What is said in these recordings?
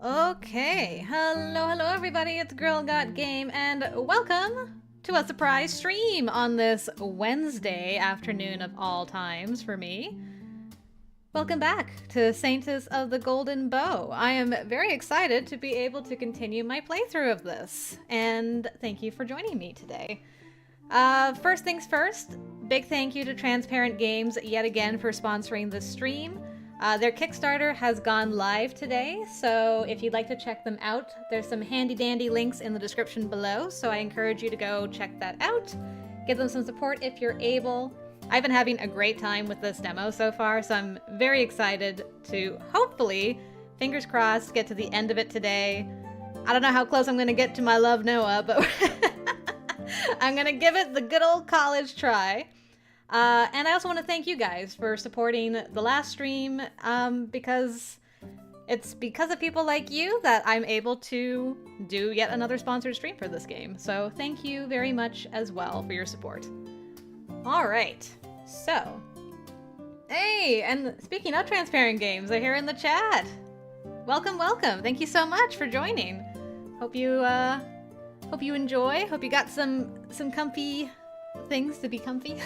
Okay, hello everybody, it's Girl Got Game, and welcome to a surprise stream on this Wednesday afternoon of all times for me. Welcome back to Saintess of the Golden Bow. I am very excited to be able to continue my playthrough of this, and thank you for joining me today. First things first, big thank you to Transparent Games yet again for sponsoring this stream. Their Kickstarter has gone live today, so if you'd like to check them out, there's some handy dandy links in the description below, so I encourage you to go check that out. Give them some support if you're able. I've been having a great time with this demo so far, so I'm very excited to hopefully, fingers crossed, get to the end of it today. I don't know how close I'm going to get to my love Noah, but I'm going to give it the good old college try. And I also want to thank you guys for supporting the last stream, because it's because of people like you that I'm able to do yet another sponsored stream for this game. So thank you very much as well for your support. All right, so, hey, and speaking of Transparent Games, they're here in the chat. Welcome, welcome. Thank you so much for joining. Hope you enjoy. Hope you got some comfy things to be comfy.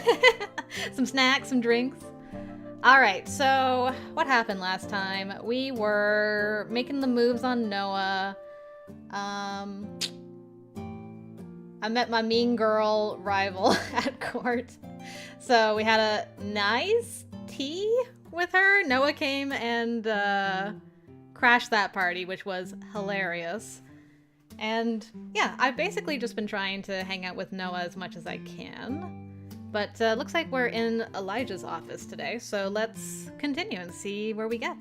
Some snacks, some drinks. Alright, so what happened last time? We were making the moves on Noah. I met my mean girl rival at court. So we had a nice tea with her. Noah came and crashed that party, which was hilarious. And yeah, I've basically just been trying to hang out with Noah as much as I can. But looks like we're in Elijah's office today, so let's continue and see where we get.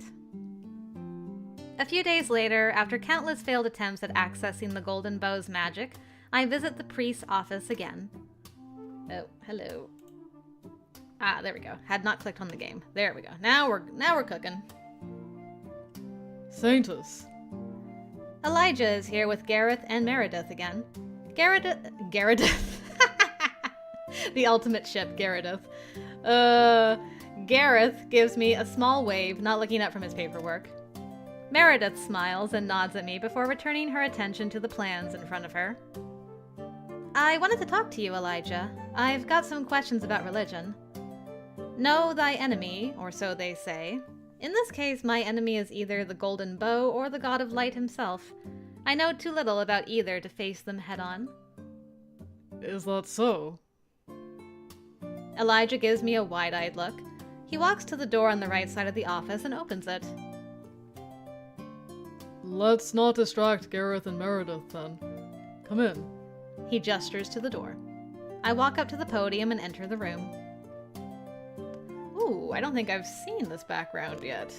A few days later, after countless failed attempts at accessing the Golden Bow's magic, I visit the priest's office again. Oh, hello. Ah, there we go. Had not clicked on the game. There we go. Now we're cooking. Saintess. Elijah is here with Gareth and Meredith again. Gareth. The ultimate ship, Gareth. Gareth gives me a small wave, not looking up from his paperwork. Meredith smiles and nods at me before returning her attention to the plans in front of her. I wanted to talk to you, Elijah. I've got some questions about religion. Know thy enemy, or so they say. In this case, my enemy is either the Golden Bow or the God of Light himself. I know too little about either to face them head-on. Is that so? Elijah gives me a wide-eyed look. He walks to the door on the right side of the office and opens it. Let's not distract Gareth and Meredith, then. Come in. He gestures to the door. I walk up to the podium and enter the room. Ooh, I don't think I've seen this background yet.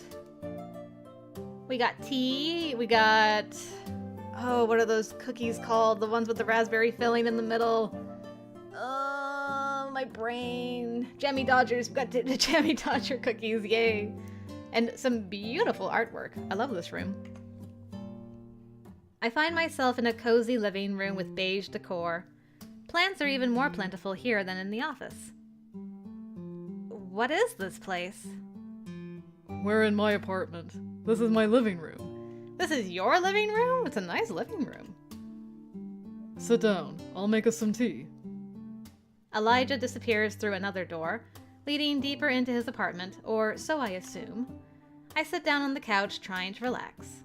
We got tea, we got... Oh, what are those cookies called? The ones with the raspberry filling in the middle. Oh, my brain. Jammy Dodgers, we've got the Jammy Dodger cookies, yay. And some beautiful artwork. I love this room. I find myself in a cozy living room with beige decor. Plants are even more plentiful here than in the office. What is this place? We're in my apartment. This is my living room. This is your living room? It's a nice living room. Sit down. I'll make us some tea. Elijah disappears through another door, leading deeper into his apartment, or so I assume. I sit down on the couch, trying to relax.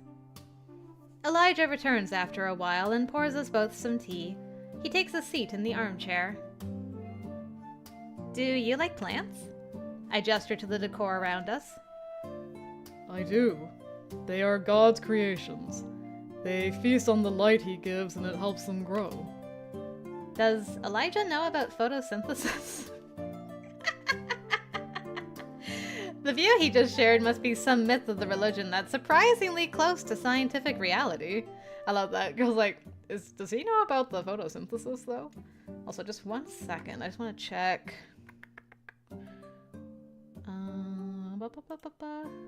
Elijah returns after a while and pours us both some tea. He takes a seat in the armchair. Do you like plants? I gesture to the decor around us. I do. They are God's creations. They feast on the light he gives and it helps them grow. Does Elijah know about photosynthesis? The view he just shared must be some myth of the religion that's surprisingly close to scientific reality. I love that. Girl's like, does he know about the photosynthesis though? Also, just 1 second. I just want to check.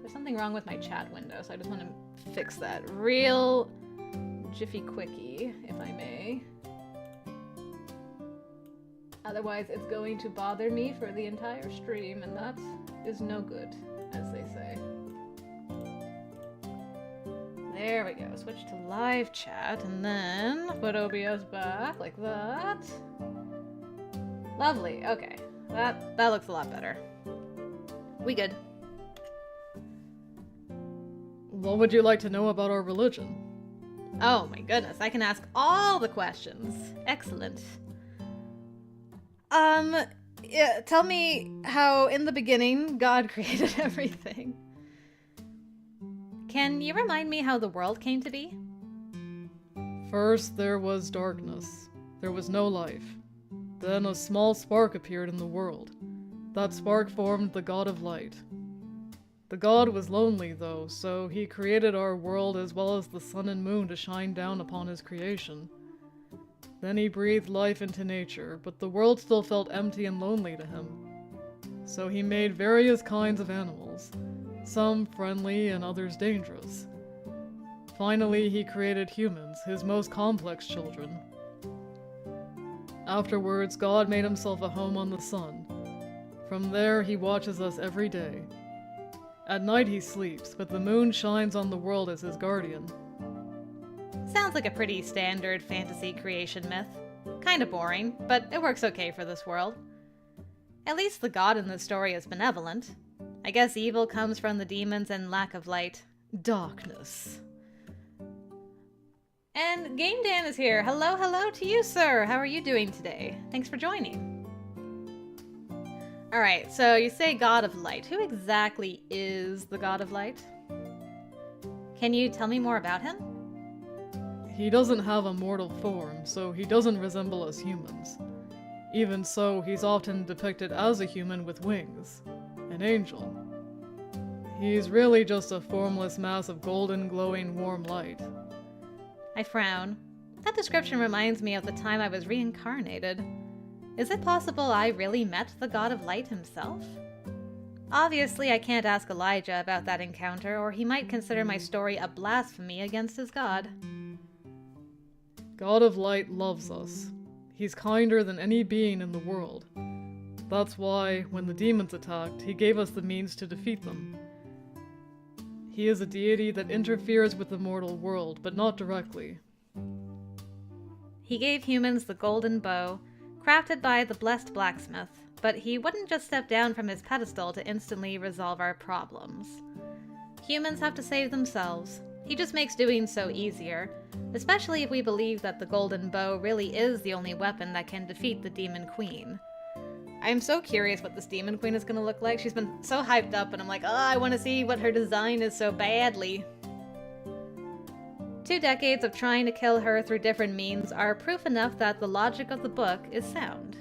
There's something wrong with my chat window, so I just want to fix that real jiffy quickie, if I may. Otherwise, it's going to bother me for the entire stream, and that is no good, as they say. There we go. Switch to live chat and then put OBS back like that. Lovely. Okay. That looks a lot better. We good. What would you like to know about our religion? Oh my goodness, I can ask all the questions. Excellent. Yeah, tell me how in the beginning God created everything. Can you remind me how the world came to be? First, there was darkness. There was no life. Then a small spark appeared in the world. That spark formed the god of light. The god was lonely, though, so he created our world as well as the sun and moon to shine down upon his creation. Then he breathed life into nature, but the world still felt empty and lonely to him. So he made various kinds of animals, some friendly and others dangerous. Finally, he created humans, his most complex children. Afterwards, God made himself a home on the sun. From there, he watches us every day. At night he sleeps, but the moon shines on the world as his guardian. Sounds like a pretty standard fantasy creation myth. Kinda boring, but it works okay for this world. At least the god in this story is benevolent. I guess evil comes from the demons and lack of light. Darkness. And Game Dan is here. Hello to you, sir. How are you doing today? Thanks for joining. Alright, so you say god of light. Who exactly is the god of light? Can you tell me more about him? He doesn't have a mortal form, so he doesn't resemble us humans. Even so, he's often depicted as a human with wings. An angel. He's really just a formless mass of golden, glowing, warm light. I frown. That description reminds me of the time I was reincarnated. Is it possible I really met the god of light himself? Obviously, I can't ask Elijah about that encounter, or he might consider my story a blasphemy against his god. God of Light loves us. He's kinder than any being in the world. That's why, when the demons attacked, he gave us the means to defeat them. He is a deity that interferes with the mortal world, but not directly. He gave humans the golden bow, crafted by the blessed blacksmith, but he wouldn't just step down from his pedestal to instantly resolve our problems. Humans have to save themselves. He just makes doing so easier, especially if we believe that the golden bow really is the only weapon that can defeat the demon queen. I'm so curious what this demon queen is going to look like. She's been so hyped up and I'm like, oh, I want to see what her design is so badly. 2 decades of trying to kill her through different means are proof enough that the logic of the book is sound.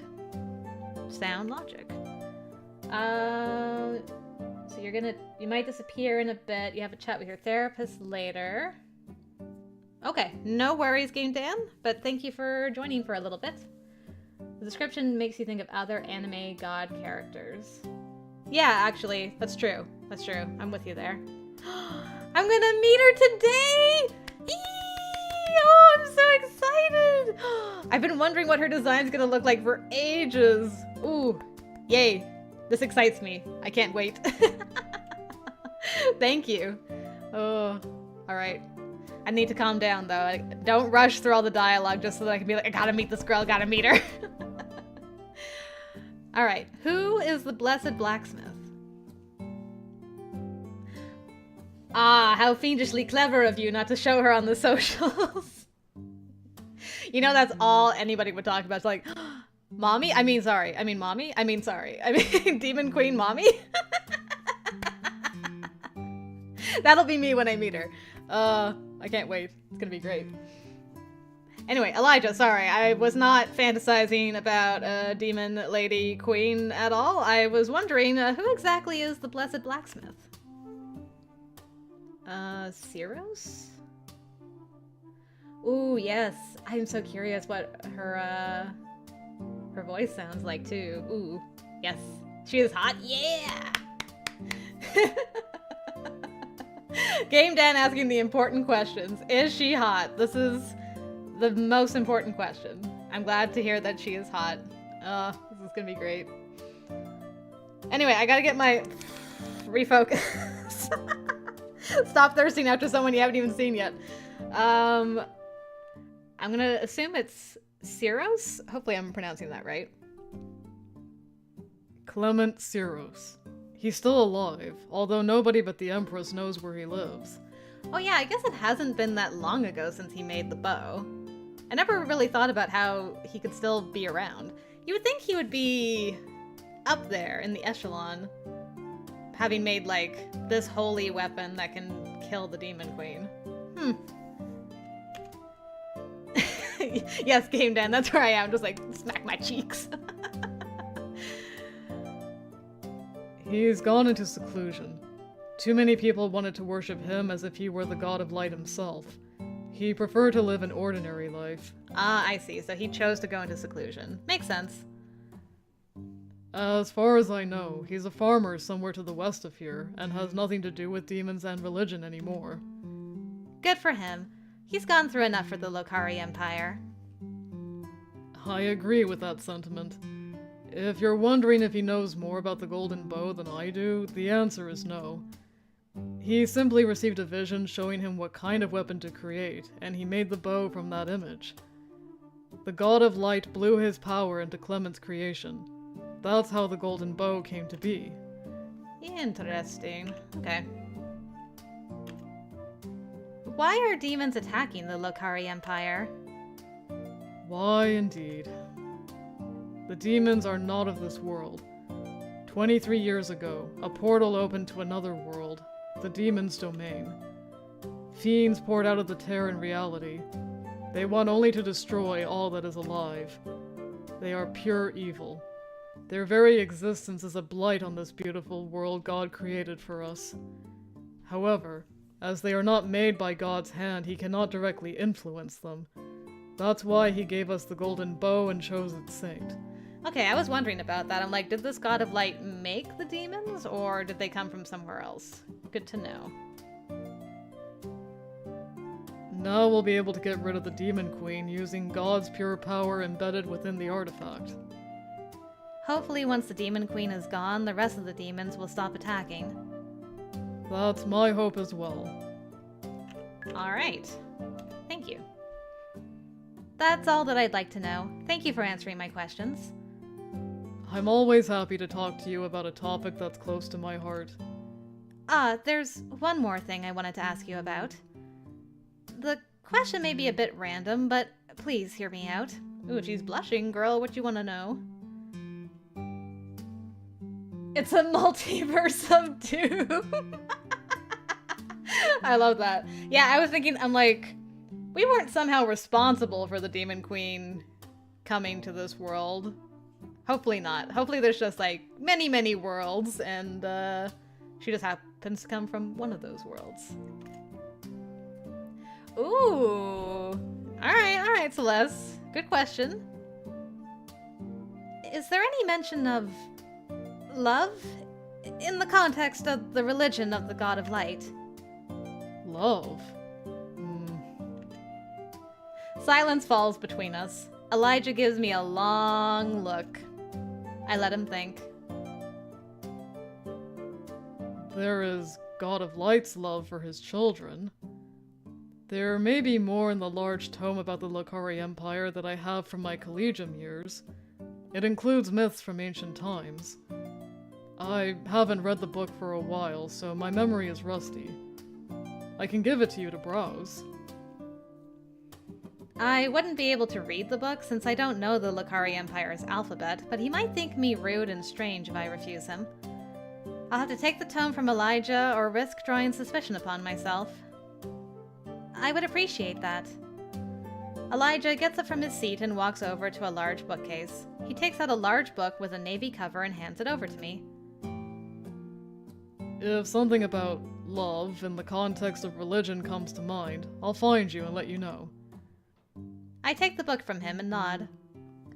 Sound logic. So you might disappear in a bit. You have a chat with your therapist later. Okay, no worries, Game Dan, but thank you for joining for a little bit. The description makes you think of other anime god characters. Yeah, actually, that's true. That's true. I'm with you there. I'm gonna meet her today! Eee! Oh, I'm so excited! I've been wondering what her design's gonna look like for ages. Ooh, yay. This excites me. I can't wait. Thank you. Oh, alright. I need to calm down, though. Don't rush through all the dialogue just so that I can be like, I gotta meet this girl, gotta meet her. Alright, who is the blessed blacksmith? Ah, how fiendishly clever of you not to show her on the socials. You know, that's all anybody would talk about. It's like, mommy? I mean, sorry. I mean, mommy? I mean, sorry. I mean, demon queen mommy? That'll be me when I meet her. I can't wait. It's gonna be great. Anyway, Elijah, sorry. I was not fantasizing about a demon lady queen at all. I was wondering, who exactly is the blessed blacksmith? Cyros? Ooh, yes. I'm so curious what her voice sounds like, too. Ooh, yes. She is hot. Yeah! Game Dan asking the important questions. Is she hot? This is the most important question. I'm glad to hear that she is hot. This is gonna be great. Anyway, I gotta get my refocus. Stop thirsting after someone you haven't even seen yet. I'm gonna assume it's Cyros? Hopefully I'm pronouncing that right. Clement Cyros. He's still alive, although nobody but the Empress knows where he lives. Oh yeah, I guess it hasn't been that long ago since he made the bow. I never really thought about how he could still be around. You would think he would be up there in the echelon, having made, like, this holy weapon that can kill the Demon Queen. Yes, Game Dan, that's where I am, just like, smack my cheeks. He's gone into seclusion. Too many people wanted to worship him as if he were the god of light himself. He preferred to live an ordinary life. Ah, I see, so he chose to go into seclusion. Makes sense. As far as I know, he's a farmer somewhere to the west of here, and has nothing to do with demons and religion anymore. Good for him. He's gone through enough for the Lokari Empire. I agree with that sentiment. If you're wondering if he knows more about the Golden Bow than I do, the answer is no. He simply received a vision showing him what kind of weapon to create, and he made the bow from that image. The God of Light blew his power into Clement's creation. That's how the Golden Bow came to be. Interesting. Okay. Why are demons attacking the Lokari Empire? Why indeed. The demons are not of this world. 23 years ago, a portal opened to another world, the demon's domain. Fiends poured out of the Terran reality. They want only to destroy all that is alive. They are pure evil. Their very existence is a blight on this beautiful world God created for us. However, as they are not made by God's hand, he cannot directly influence them. That's why he gave us the Golden Bow and chose its saint. Okay, I was wondering about that. I'm like, did this God of Light make the demons, or did they come from somewhere else? Good to know. Now we'll be able to get rid of the Demon Queen using God's pure power embedded within the artifact. Hopefully once the Demon Queen is gone, the rest of the demons will stop attacking. That's my hope as well. Alright. Thank you. That's all that I'd like to know. Thank you for answering my questions. I'm always happy to talk to you about a topic that's close to my heart. There's one more thing I wanted to ask you about. The question may be a bit random, but please hear me out. Ooh, she's blushing, girl. What you want to know? It's a multiverse of doom. I love that. Yeah, I was thinking, I'm like, we weren't somehow responsible for the Demon Queen coming to this world. Hopefully not. Hopefully there's just, like, many, many worlds, and, she just happens to come from one of those worlds. Ooh. Alright, Celeste. Good question. Is there any mention of love in the context of the religion of the God of Light? Love? Silence falls between us. Elijah gives me a long look. I let him think. There is God of Light's love for his children. There may be more in the large tome about the Lokari Empire that I have from my collegium years. It includes myths from ancient times. I haven't read the book for a while, so my memory is rusty. I can give it to you to browse. I wouldn't be able to read the book since I don't know the Lokari Empire's alphabet, but he might think me rude and strange if I refuse him. I'll have to take the tome from Elijah or risk drawing suspicion upon myself. I would appreciate that. Elijah gets up from his seat and walks over to a large bookcase. He takes out a large book with a navy cover and hands it over to me. If something about love in the context of religion comes to mind, I'll find you and let you know. I take the book from him and nod.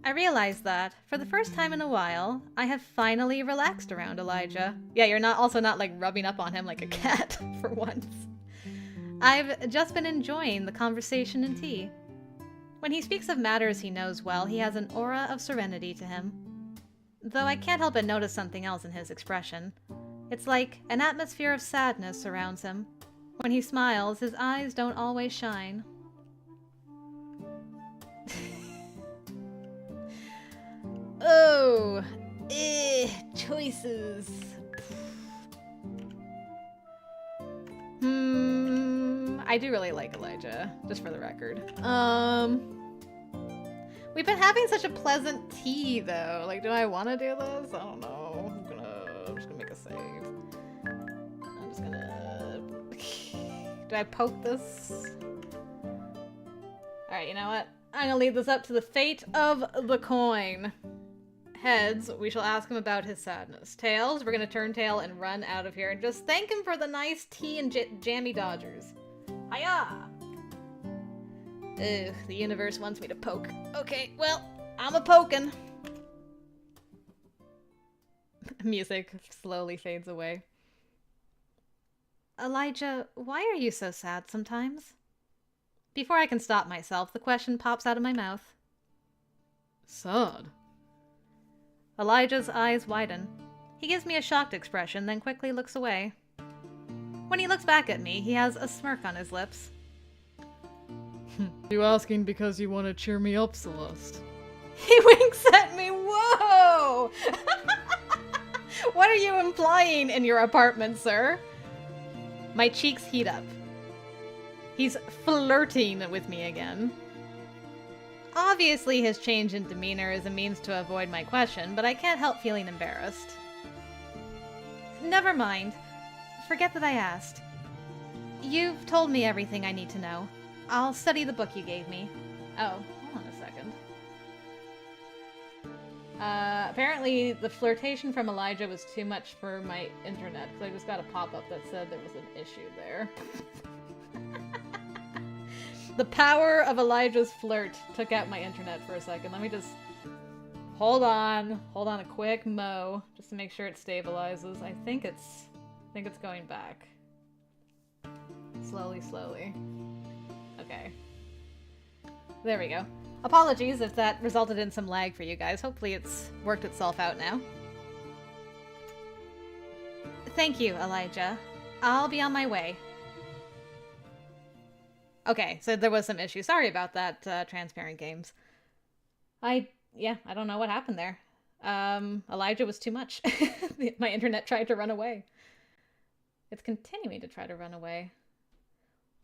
I realize that, for the first time in a while, I have finally relaxed around Elijah. Yeah, you're also not like rubbing up on him like a cat, for once. I've just been enjoying the conversation and tea. When he speaks of matters he knows well, he has an aura of serenity to him. Though I can't help but notice something else in his expression. It's like an atmosphere of sadness surrounds him. When he smiles, his eyes don't always shine. Oh, choices. I do really like Elijah, just for the record. We've been having such a pleasant tea, though. Like, do I want to do this? I don't know. I'm just gonna make a save. I'm just gonna... Do I poke this? Alright, you know what? I'm gonna leave this up to the fate of the coin. Heads, we shall ask him about his sadness. Tails, we're gonna turn tail and run out of here and just thank him for the nice tea and jammy Dodgers. Hiya! Ugh, the universe wants me to poke. Okay, well, I'm a pokin'. Music slowly fades away. Elijah, why are you so sad sometimes? Before I can stop myself, the question pops out of my mouth. Sad? Elijah's eyes widen. He gives me a shocked expression, then quickly looks away. When he looks back at me, he has a smirk on his lips. You asking because you want to cheer me up, Celeste? He winks at me. Whoa! What are you implying in your apartment, sir? My cheeks heat up. He's flirting with me again. Obviously, his change in demeanor is a means to avoid my question, but I can't help feeling embarrassed. Never mind. Forget that I asked. You've told me everything I need to know. I'll study the book you gave me. Oh, hold on a second. Apparently the flirtation from Elijah was too much for my internet, because I just got a pop-up that said there was an issue there. The power of Elijah's flirt took out my internet for a second. Let me just... Hold on a quick mo, just to make sure it stabilizes. I think it's going back. Slowly. Okay. There we go. Apologies if that resulted in some lag for you guys. Hopefully it's worked itself out now. Thank you, Elijah. I'll be on my way. Okay, so there was some issue. Sorry about that, Transparent Games. I don't know what happened there. Elijah was too much. My internet tried to run away. It's continuing to try to run away.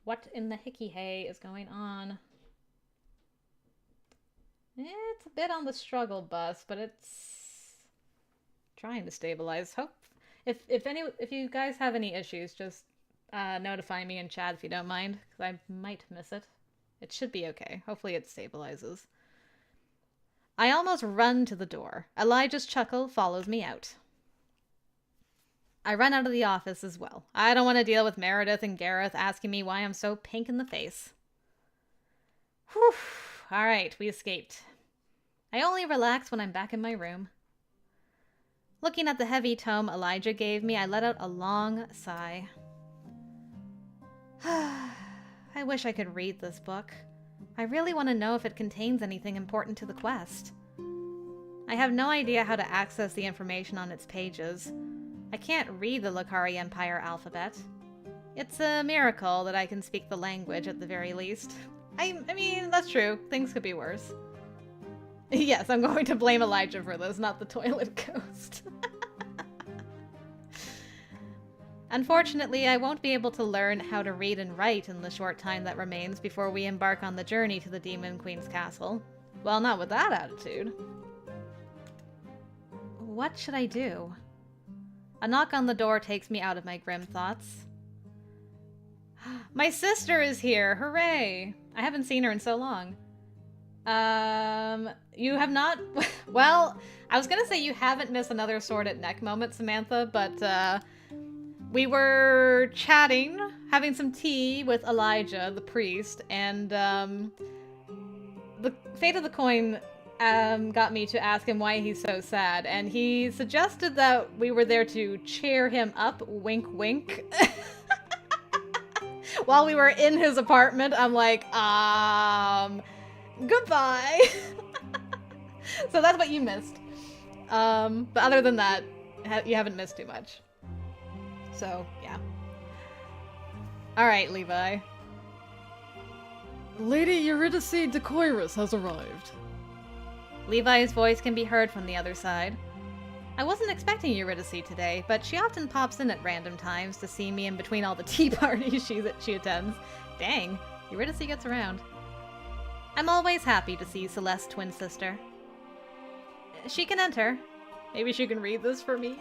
What in the hickey hay is going on? It's a bit on the struggle bus, but it's trying to stabilize. Hope if you guys have any issues, just notify me in chat if you don't mind, because I might miss it. It should be okay. Hopefully it stabilizes. I almost run to the door. Elijah's chuckle follows me out. I run out of the office as well. I don't want to deal with Meredith and Gareth asking me why I'm so pink in the face. Whew. Alright, we escaped. I only relax when I'm back in my room. Looking at the heavy tome Elijah gave me, I let out a long sigh. I wish I could read this book. I really want to know if it contains anything important to the quest. I have no idea how to access the information on its pages. I can't read the Lakari Empire alphabet. It's a miracle that I can speak the language at the very least. I mean, that's true. Things could be worse. Yes, I'm going to blame Elijah for this, not the toilet ghost. Unfortunately, I won't be able to learn how to read and write in the short time that remains before we embark on the journey to the Demon Queen's castle. Well, not with that attitude. What should I do? A knock on the door takes me out of my grim thoughts. My sister is here! Hooray! I haven't seen her in so long. You have not... Well, I was gonna say you haven't missed another sword at neck moment, Samantha, but, we were chatting, having some tea with Elijah, the priest, and, the fate of the coin, got me to ask him why he's so sad, and he suggested that we were there to cheer him up, wink wink. While we were in his apartment, I'm like, goodbye. So that's what you missed. But other than that, you haven't missed too much. So, yeah. Alright, Levi. Lady Eurydice de Coirus has arrived. Levi's voice can be heard from the other side. I wasn't expecting Eurydice today, but she often pops in at random times to see me in between all the tea parties she attends. Dang, Eurydice gets around. I'm always happy to see Celeste's twin sister. She can enter. Maybe she can read this for me?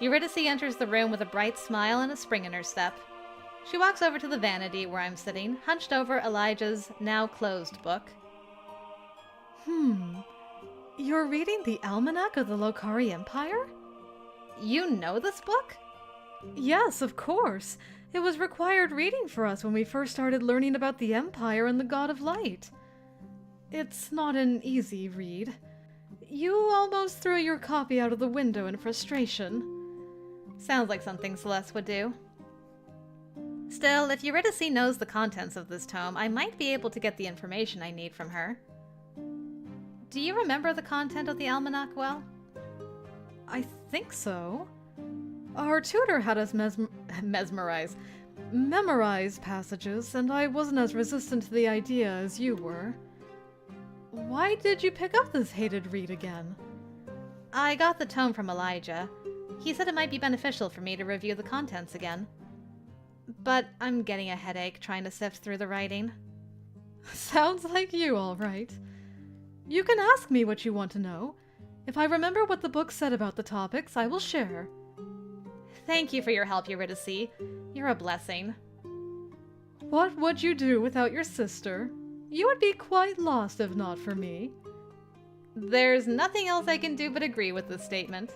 Eurydice enters the room with a bright smile and a spring in her step. She walks over to the vanity where I'm sitting, hunched over Elijah's now-closed book. You're reading the Almanac of the Lokari Empire? You know this book? Yes, of course. It was required reading for us when we first started learning about the Empire and the God of Light. It's not an easy read. You almost threw your copy out of the window in frustration. Sounds like something Celeste would do. Still, if Eurydice knows the contents of this tome, I might be able to get the information I need from her. Do you remember the content of the almanac well? I think so. Our tutor had us memorize passages, and I wasn't as resistant to the idea as you were. Why did you pick up this hated read again? I got the tome from Elijah. He said it might be beneficial for me to review the contents again. But I'm getting a headache trying to sift through the writing. Sounds like you, all right. You can ask me what you want to know. If I remember what the book said about the topics, I will share. Thank you for your help, Eurydice. You're a blessing. What would you do without your sister? You would be quite lost if not for me. There's nothing else I can do but agree with this statement.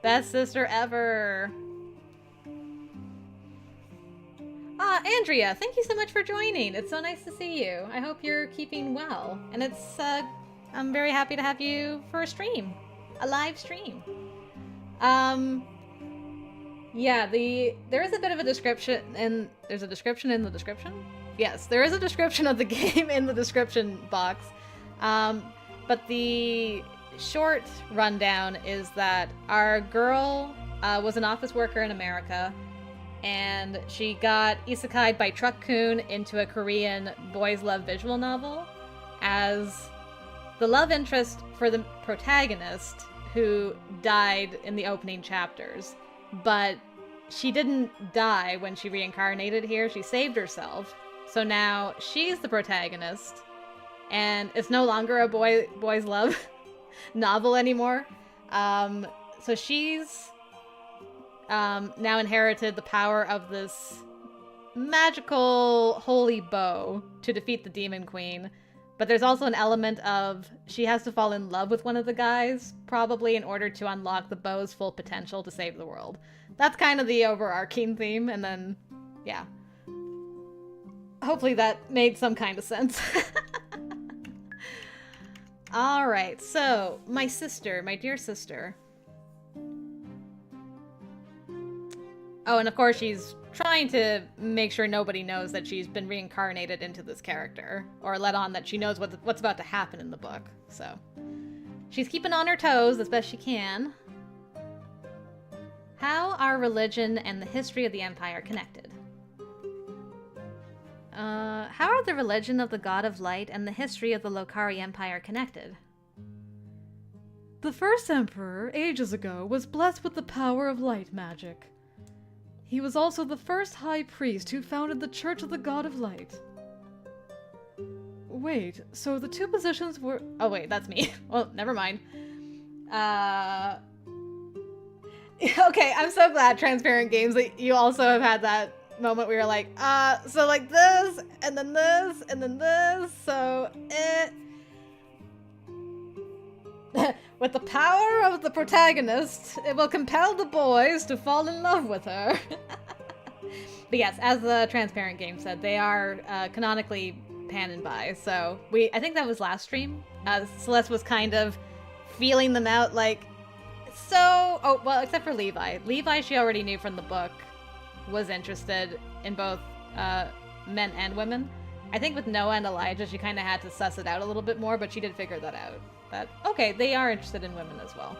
Best sister ever. Andrea, thank you so much for joining. It's so nice to see you. I hope you're keeping well. And I'm very happy to have you for a stream. A live stream. Yeah, there is a bit of a description, and there's a description in the description? Yes, there is a description of the game in the description box. But the short rundown is that our girl was an office worker in America, and she got isekai'd by Truck-kun into a Korean boys' love visual novel as the love interest for the protagonist who died in the opening chapters. But she didn't die when she reincarnated here. She saved herself. So now she's the protagonist. And it's no longer a boys' love novel anymore. So she's now inherited the power of this magical holy bow to defeat the demon queen. But there's also an element of she has to fall in love with one of the guys, probably in order to unlock the bow's full potential to save the world. That's kind of the overarching theme, and then, yeah. Hopefully that made some kind of sense. Alright, so, my dear sister. Oh, and of course she's trying to make sure nobody knows that she's been reincarnated into this character, or let on that she knows what's about to happen in the book, so. She's keeping on her toes as best she can. How are religion and the history of the Empire connected? How are the religion of the God of Light and the history of the Lokari Empire connected? The first emperor, ages ago, was blessed with the power of light magic. He was also the first high priest who founded the Church of the God of Light. Wait, so the two positions were... Oh wait, that's me. Well, never mind. Okay, I'm so glad, Transparent Games, that you also have had that moment where you're like, so like this, and then this, and then this, so with the power of the protagonist, it will compel the boys to fall in love with her. But yes, as the Transparent Game said, they are canonically pan and bi, so I think that was last stream. Celeste was kind of feeling them out, like, oh, well, except for Levi. Levi, she already knew from the book, was interested in both men and women. I think with Noah and Elijah, she kind of had to suss it out a little bit more, but she did figure that out. That, okay, they are interested in women as well.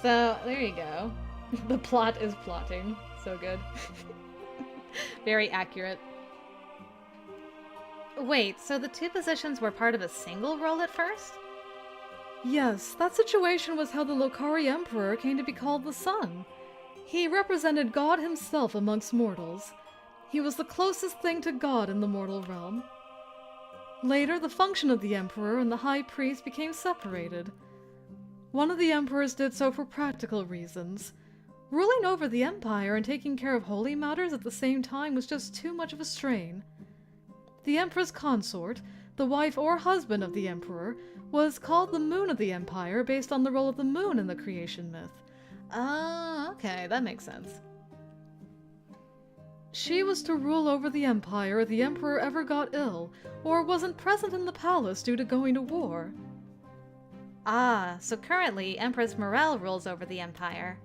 So, there you go. The plot is plotting. So good. Very accurate. Wait, so the two positions were part of a single role at first? Yes, that situation was how the Lokari Emperor came to be called the Sun. He represented God himself amongst mortals. He was the closest thing to God in the mortal realm. Later, the function of the Emperor and the High Priest became separated. One of the emperors did so for practical reasons. Ruling over the Empire and taking care of holy matters at the same time was just too much of a strain. The Emperor's consort, the wife or husband of the Emperor, was called the Moon of the Empire based on the role of the moon in the creation myth. Ah, okay, that makes sense. She was to rule over the Empire if the Emperor ever got ill, or wasn't present in the palace due to going to war. Ah, so currently Empress Morel rules over the Empire.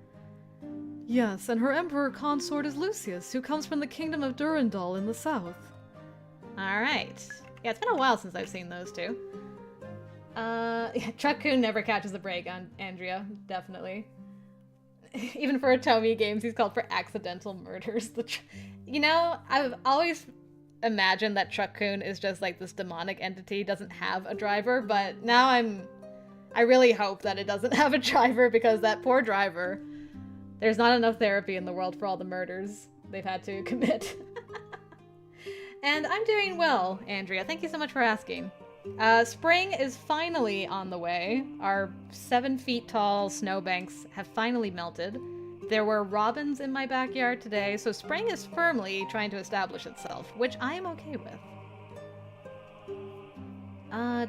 Yes, and her Emperor consort is Lucius, who comes from the kingdom of Durandal in the south. Alright. Yeah, it's been a while since I've seen those two. Yeah, Truck-kun never catches a break on Andrea, definitely. Even for Atomi games, he's called for accidental murders. You know, I've always imagined that Truck-kun is just like this demonic entity, doesn't have a driver, but now I really hope that it doesn't have a driver, because that poor driver, there's not enough therapy in the world for all the murders they've had to commit. And I'm doing well, Andrea. Thank you so much for asking. Spring is finally on the way. Our 7 feet tall snowbanks have finally melted. There were robins in my backyard today, so spring is firmly trying to establish itself, which I am okay with.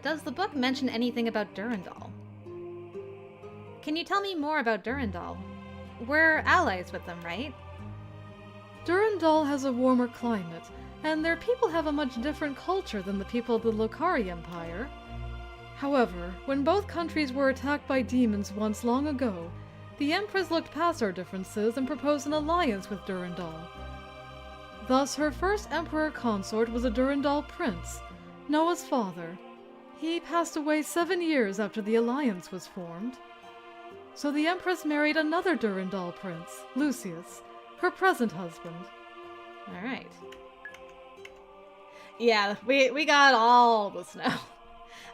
Does the book mention anything about Durandal? Can you tell me more about Durandal? We're allies with them, right? Durandal has a warmer climate, and their people have a much different culture than the people of the Lokari Empire. However, when both countries were attacked by demons once long ago, the Empress looked past our differences and proposed an alliance with Durandal. Thus, her first Emperor consort was a Durandal prince, Noah's father. He passed away 7 years after the alliance was formed. So the Empress married another Durandal prince, Lucius, her present husband. Alright. Yeah, we got all the snow.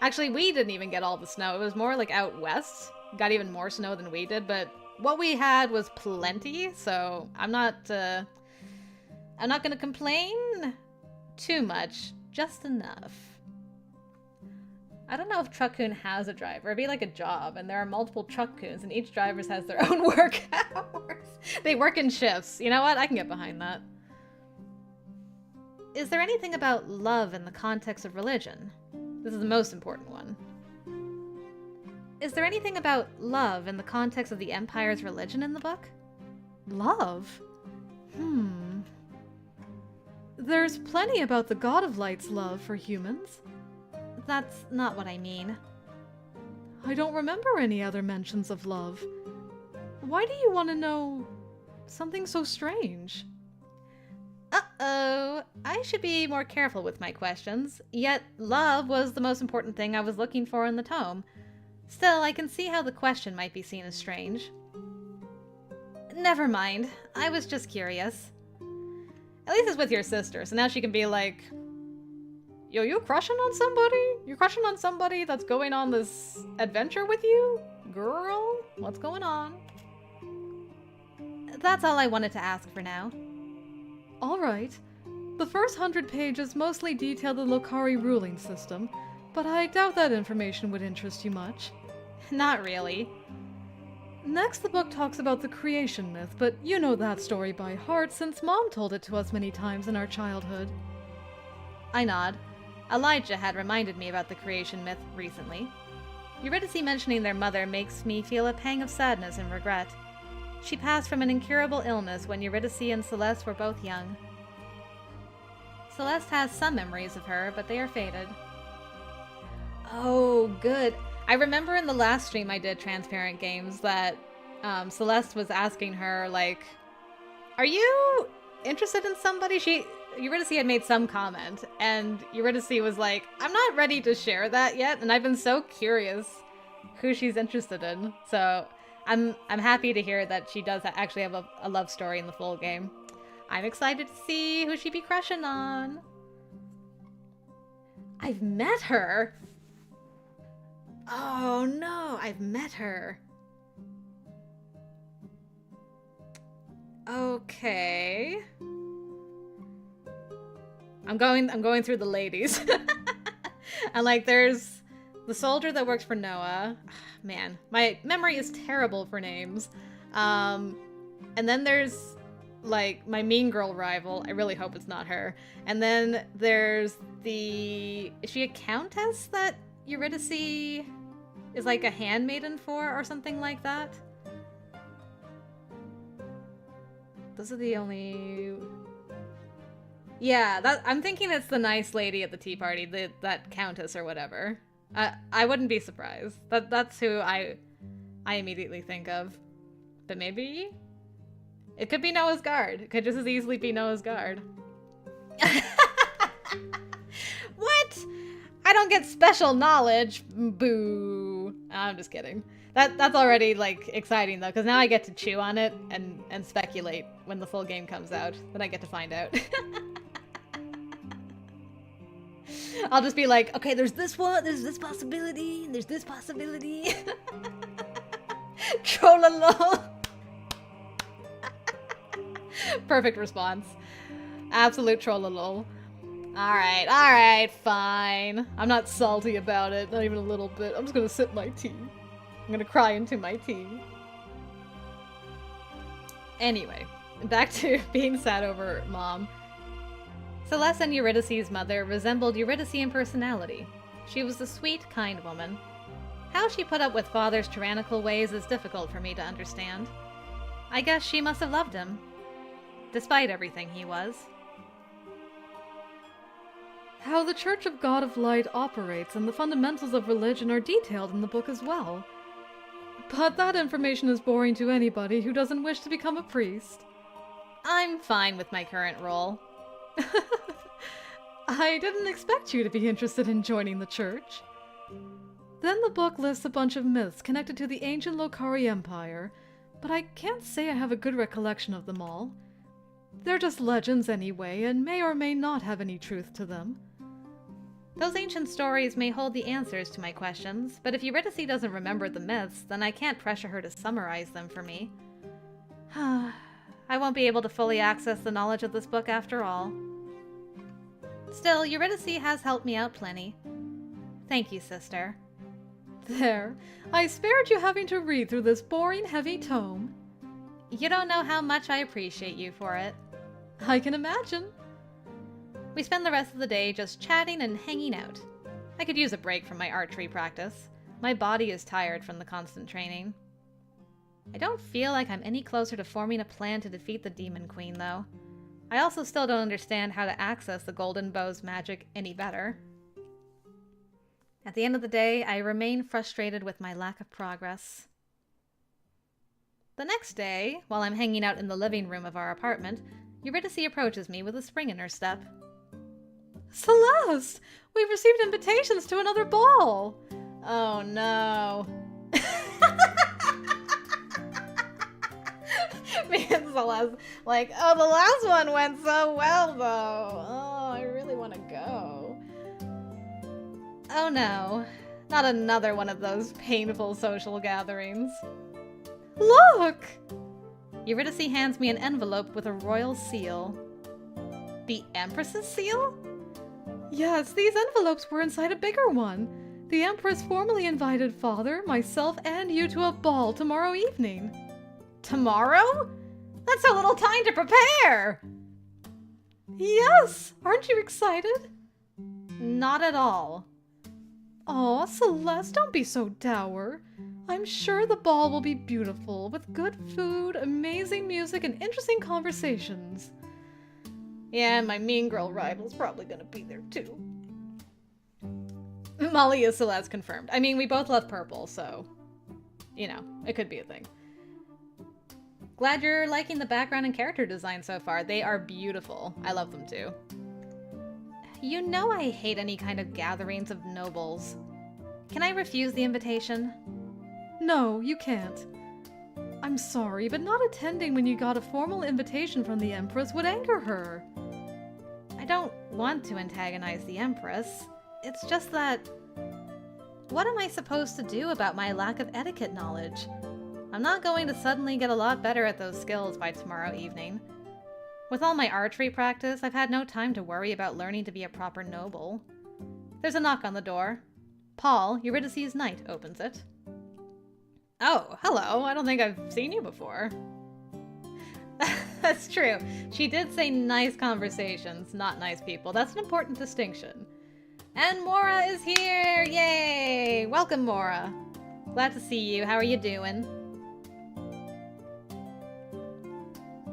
Actually, we didn't even get all the snow. It was more like out west. Got even more snow than we did, but what we had was plenty, so I'm not gonna complain too much. Just enough. I don't know if Truck-kun has a driver. It'd be like a job, and there are multiple Truck-kuns, and each driver has their own work hours. They work in shifts. You know what? I can get behind that. Is there anything about love in the context of religion? This is the most important one. Is there anything about love in the context of the Empire's religion in the book? Love? There's plenty about the God of Light's love for humans. That's not what I mean. I don't remember any other mentions of love. Why do you want to know something so strange? Uh-oh, I should be more careful with my questions, yet love was the most important thing I was looking for in the tome. Still, I can see how the question might be seen as strange. Never mind, I was just curious. At least it's with your sister, so now she can be like, yo, you crushing on somebody? You crushing on somebody that's going on this adventure with you? Girl, what's going on? That's all I wanted to ask for now. All right. The first 100 pages mostly detail the Lokari ruling system, but I doubt that information would interest you much. Not really. Next, the book talks about the creation myth, but you know that story by heart since Mom told it to us many times in our childhood. I nod. Elijah had reminded me about the creation myth recently. Eurydice mentioning their mother makes me feel a pang of sadness and regret. She passed from an incurable illness when Eurydice and Celeste were both young. Celeste has some memories of her, but they are faded. Oh, good. I remember in the last stream I did Transparent Games that Celeste was asking her, like, are you interested in somebody? Eurydice had made some comment, and Eurydice was like, I'm not ready to share that yet, and I've been so curious who she's interested in. So I'm happy to hear that she does actually have a love story in the full game. I'm excited to see who she be crushing on. I've met her. Oh no, I've met her. Okay. I'm going through the ladies. And like there's the soldier that works for Noah. Man, my memory is terrible for names. And then there's like my mean girl rival. I really hope it's not her. And then there's is she a countess that Eurydice is like a handmaiden for or something like that? Those are the only... Yeah, I'm thinking it's the nice lady at the tea party, that countess or whatever. I wouldn't be surprised. That's who I immediately think of. But maybe it could be Noah's Guard. It could just as easily be Noah's Guard. What? I don't get special knowledge. Boo. I'm just kidding. That's already like exciting though, because now I get to chew on it and speculate when the full game comes out. Then I get to find out. I'll just be like, okay, there's this one, there's this possibility, and there's this possibility. Trollolo. Perfect response. Absolute trollolo. Alright, fine. I'm not salty about it, not even a little bit. I'm just gonna sip my tea. I'm gonna cry into my tea. Anyway, back to being sad over Mom. Celeste and Eurydice's mother resembled Eurydice in personality. She was a sweet, kind woman. How she put up with Father's tyrannical ways is difficult for me to understand. I guess she must have loved him, despite everything he was. How the Church of God of Light operates and the fundamentals of religion are detailed in the book as well. But that information is boring to anybody who doesn't wish to become a priest. I'm fine with my current role. I didn't expect you to be interested in joining the church. Then the book lists a bunch of myths connected to the ancient Lokari Empire, but I can't say I have a good recollection of them all. They're just legends anyway, and may or may not have any truth to them. Those ancient stories may hold the answers to my questions, but if Eurydice doesn't remember the myths, then I can't pressure her to summarize them for me. I won't be able to fully access the knowledge of this book after all. Still, Eurydice has helped me out plenty. Thank you, sister. There, I spared you having to read through this boring, heavy tome. You don't know how much I appreciate you for it. I can imagine. We spend the rest of the day just chatting and hanging out. I could use a break from my archery practice. My body is tired from the constant training. I don't feel like I'm any closer to forming a plan to defeat the Demon Queen, though. I also still don't understand how to access the Golden Bow's magic any better. At the end of the day, I remain frustrated with my lack of progress. The next day, while I'm hanging out in the living room of our apartment, Eurydice approaches me with a spring in her step. Celeste! We've received invitations to another ball! Oh no. Me and Celeste, like, oh, the last one went so well, though. Oh, I really want to go. Oh no, not another one of those painful social gatherings. Look! Eurydice hands me an envelope with a royal seal. The Empress's seal? Yes, these envelopes were inside a bigger one. The Empress formally invited Father, myself, and you to a ball tomorrow evening. Tomorrow? That's so little time to prepare! Yes! Aren't you excited? Not at all. Aw, Celeste, don't be so dour. I'm sure the ball will be beautiful, with good food, amazing music, and interesting conversations. Yeah, my mean girl rival's probably gonna be there too. Molly is Celeste confirmed. I mean, we both love purple, so, you know, it could be a thing. Glad you're liking the background and character design so far. They are beautiful. I love them too. You know I hate any kind of gatherings of nobles. Can I refuse the invitation? No, you can't. I'm I'm sorry, but not attending when you got a formal invitation from the Empress would anger her. I don't want to antagonize the Empress. It's just that... What am I supposed to do about my lack of etiquette knowledge? I'm not going to suddenly get a lot better at those skills by tomorrow evening. With all my archery practice, I've had no time to worry about learning to be a proper noble. There's a knock on the door. Paul, Eurydice's knight, opens it. Oh, hello. I don't think I've seen you before. That's true. She did say nice conversations, not nice people. That's an important distinction. And Mora is here! Yay! Welcome, Mora. Glad to see you. How are you doing?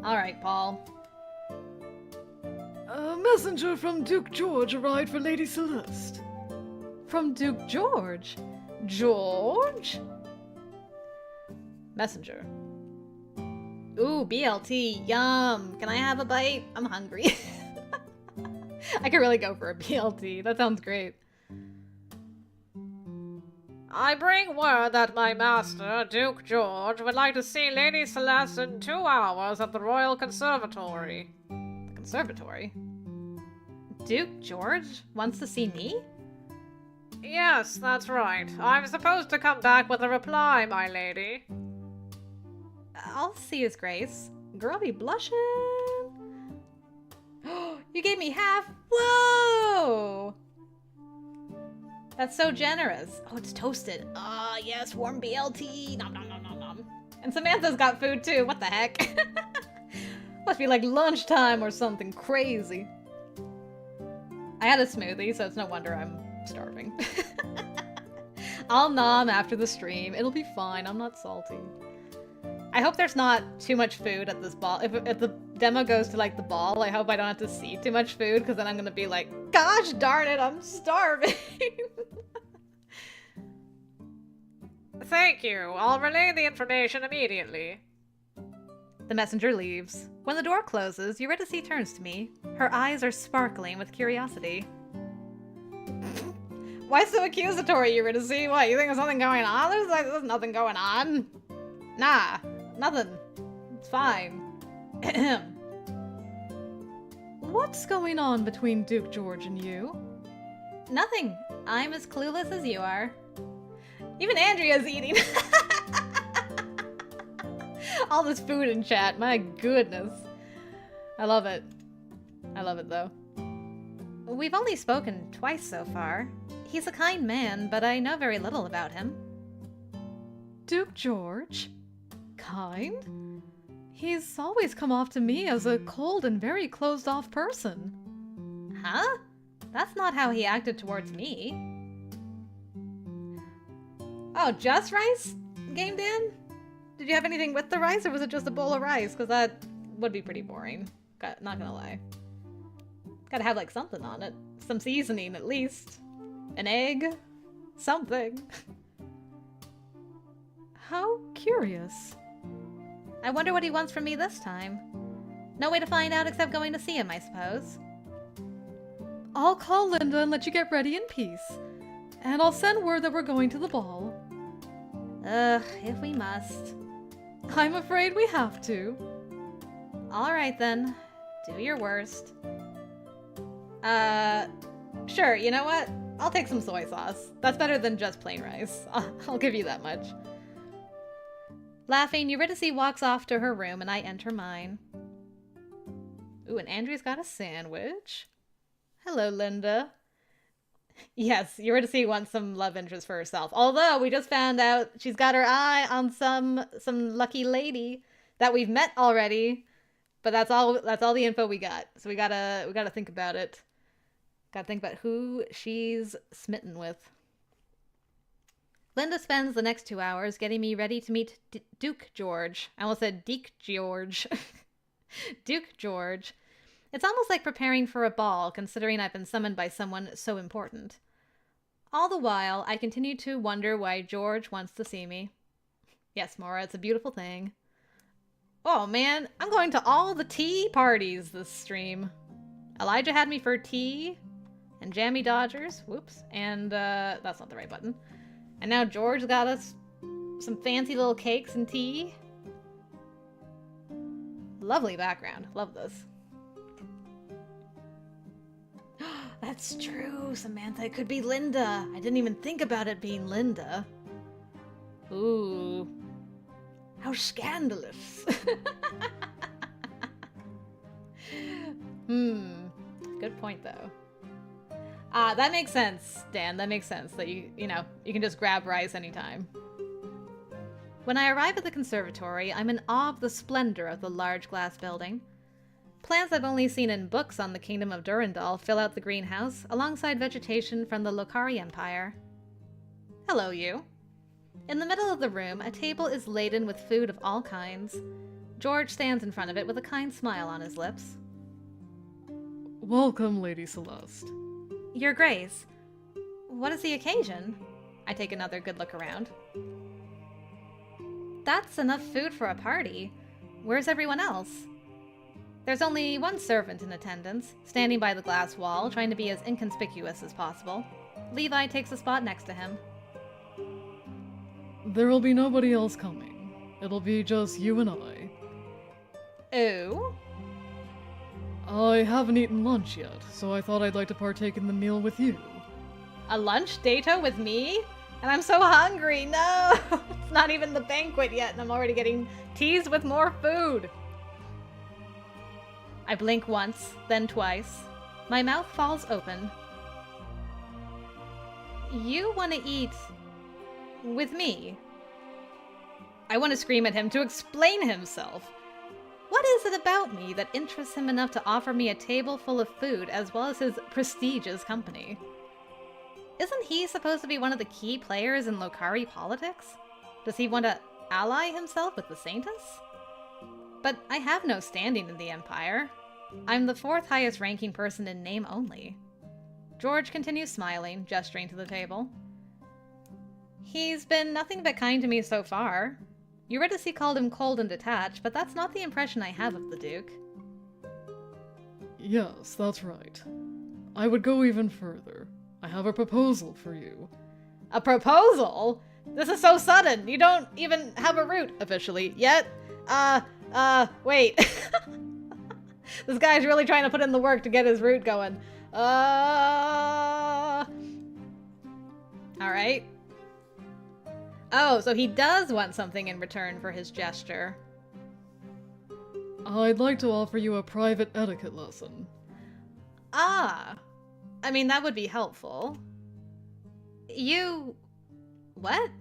Alright, Paul. A messenger from Duke George arrived for Lady Celeste. From Duke George? George? Messenger. Ooh, BLT, yum! Can I have a bite? I'm hungry. I could really go for a BLT. That sounds great. I bring word that my master, Duke George, would like to see Lady Celeste in 2 hours at the Royal Conservatory. The conservatory? Duke George wants to see me? Yes, that's right. I'm supposed to come back with a reply, my lady. I'll see his grace. Girl be blushing. You gave me half. Whoa! That's so generous. Oh, it's toasted. Ah, yes, warm BLT. Nom nom nom nom nom. And Samantha's got food too. What the heck? Must be like lunchtime or something crazy. I had a smoothie, so it's no wonder I'm starving. I'll nom after the stream. It'll be fine. I'm not salty. I hope there's not too much food at this ball. If the demo goes to like the ball, I hope I don't have to see too much food, because then I'm gonna be like, gosh darn it, I'm starving. Thank you. I'll relay the information immediately. The messenger leaves. When the door closes, Eurydice turns to me. Her eyes are sparkling with curiosity. Why so accusatory, Eurydice? What, you think there's something going on? There's nothing going on. Nah, nothing. It's fine. What's going on between Duke George and you? Nothing. I'm as clueless as you are. Even Andrea's eating. All this food in chat, my goodness. I love it. I love it though. We've only spoken twice so far. He's a kind man, but I know very little about him. Duke George? Kind? He's always come off to me as a cold and very closed-off person. Huh? That's not how he acted towards me. Oh, just rice? Game Dan? Did you have anything with the rice, or was it just a bowl of rice? Because that would be pretty boring. Not gonna lie. Gotta have, like, something on it. Some seasoning, at least. An egg? Something. How curious. I wonder what he wants from me this time. No way to find out except going to see him, I suppose. I'll call Linda and let you get ready in peace. And I'll send word that we're going to the ball. Ugh, if we must. I'm afraid we have to. Alright then. Do your worst. Sure, you know what? I'll take some soy sauce. That's better than just plain rice. I'll give you that much. Laughing, Eurydice walks off to her room and I enter mine. Ooh, and Andrea's got a sandwich. Hello, Linda. Yes, Eurydice wants some love interest for herself. Although, we just found out she's got her eye on some lucky lady that we've met already. But that's all the info we got. So we gotta think about it. Gotta think about who she's smitten with. Linda spends the next 2 hours getting me ready to meet Duke George. I almost said Deke George. Duke George. It's almost like preparing for a ball, considering I've been summoned by someone so important. All the while, I continue to wonder why George wants to see me. Yes, Maura, it's a beautiful thing. Oh man, I'm going to all the tea parties this stream. Elijah had me for tea and Jammy Dodgers. Whoops. And, that's not the right button. And now George got us some fancy little cakes and tea. Lovely background. Love this. That's true, Samantha. It could be Linda. I didn't even think about it being Linda. Ooh. How scandalous. Good point, though. That makes sense, Dan. That makes sense that you can just grab rice anytime. When I arrive at the conservatory, I'm in awe of the splendor of the large glass building. Plants I've only seen in books on the Kingdom of Durandal fill out the greenhouse, alongside vegetation from the Lokari Empire. Hello, you. In the middle of the room, a table is laden with food of all kinds. George stands in front of it with a kind smile on his lips. Welcome, Lady Celeste. Your Grace. What is the occasion? I take another good look around. That's enough food for a party. Where's everyone else? There's only one servant in attendance, standing by the glass wall, trying to be as inconspicuous as possible. Levi takes a spot next to him. There will be nobody else coming. It'll be just you and I. Oh? I haven't eaten lunch yet, so I thought I'd like to partake in the meal with you. A lunch dato with me? And I'm so hungry, no! It's not even the banquet yet, and I'm already getting teased with more food. I blink once, then twice. My mouth falls open. You want to eat with me? I want to scream at him to explain himself. What is it about me that interests him enough to offer me a table full of food as well as his prestigious company? Isn't he supposed to be one of the key players in Lokari politics? Does he want to ally himself with the Saintess? But I have no standing in the Empire. I'm the 4th highest ranking person in name only. George continues smiling, gesturing to the table. He's been nothing but kind to me so far. Eurydice called him cold and detached, but that's not the impression I have of the Duke. Yes, that's right. I would go even further. I have a proposal for you. A proposal? This is so sudden. You don't even have a route officially yet. Wait. This guy's really trying to put in the work to get his route going. Alright. Oh, so he does want something in return for his gesture. I'd like to offer you a private etiquette lesson. Ah. I mean, that would be helpful. You... what?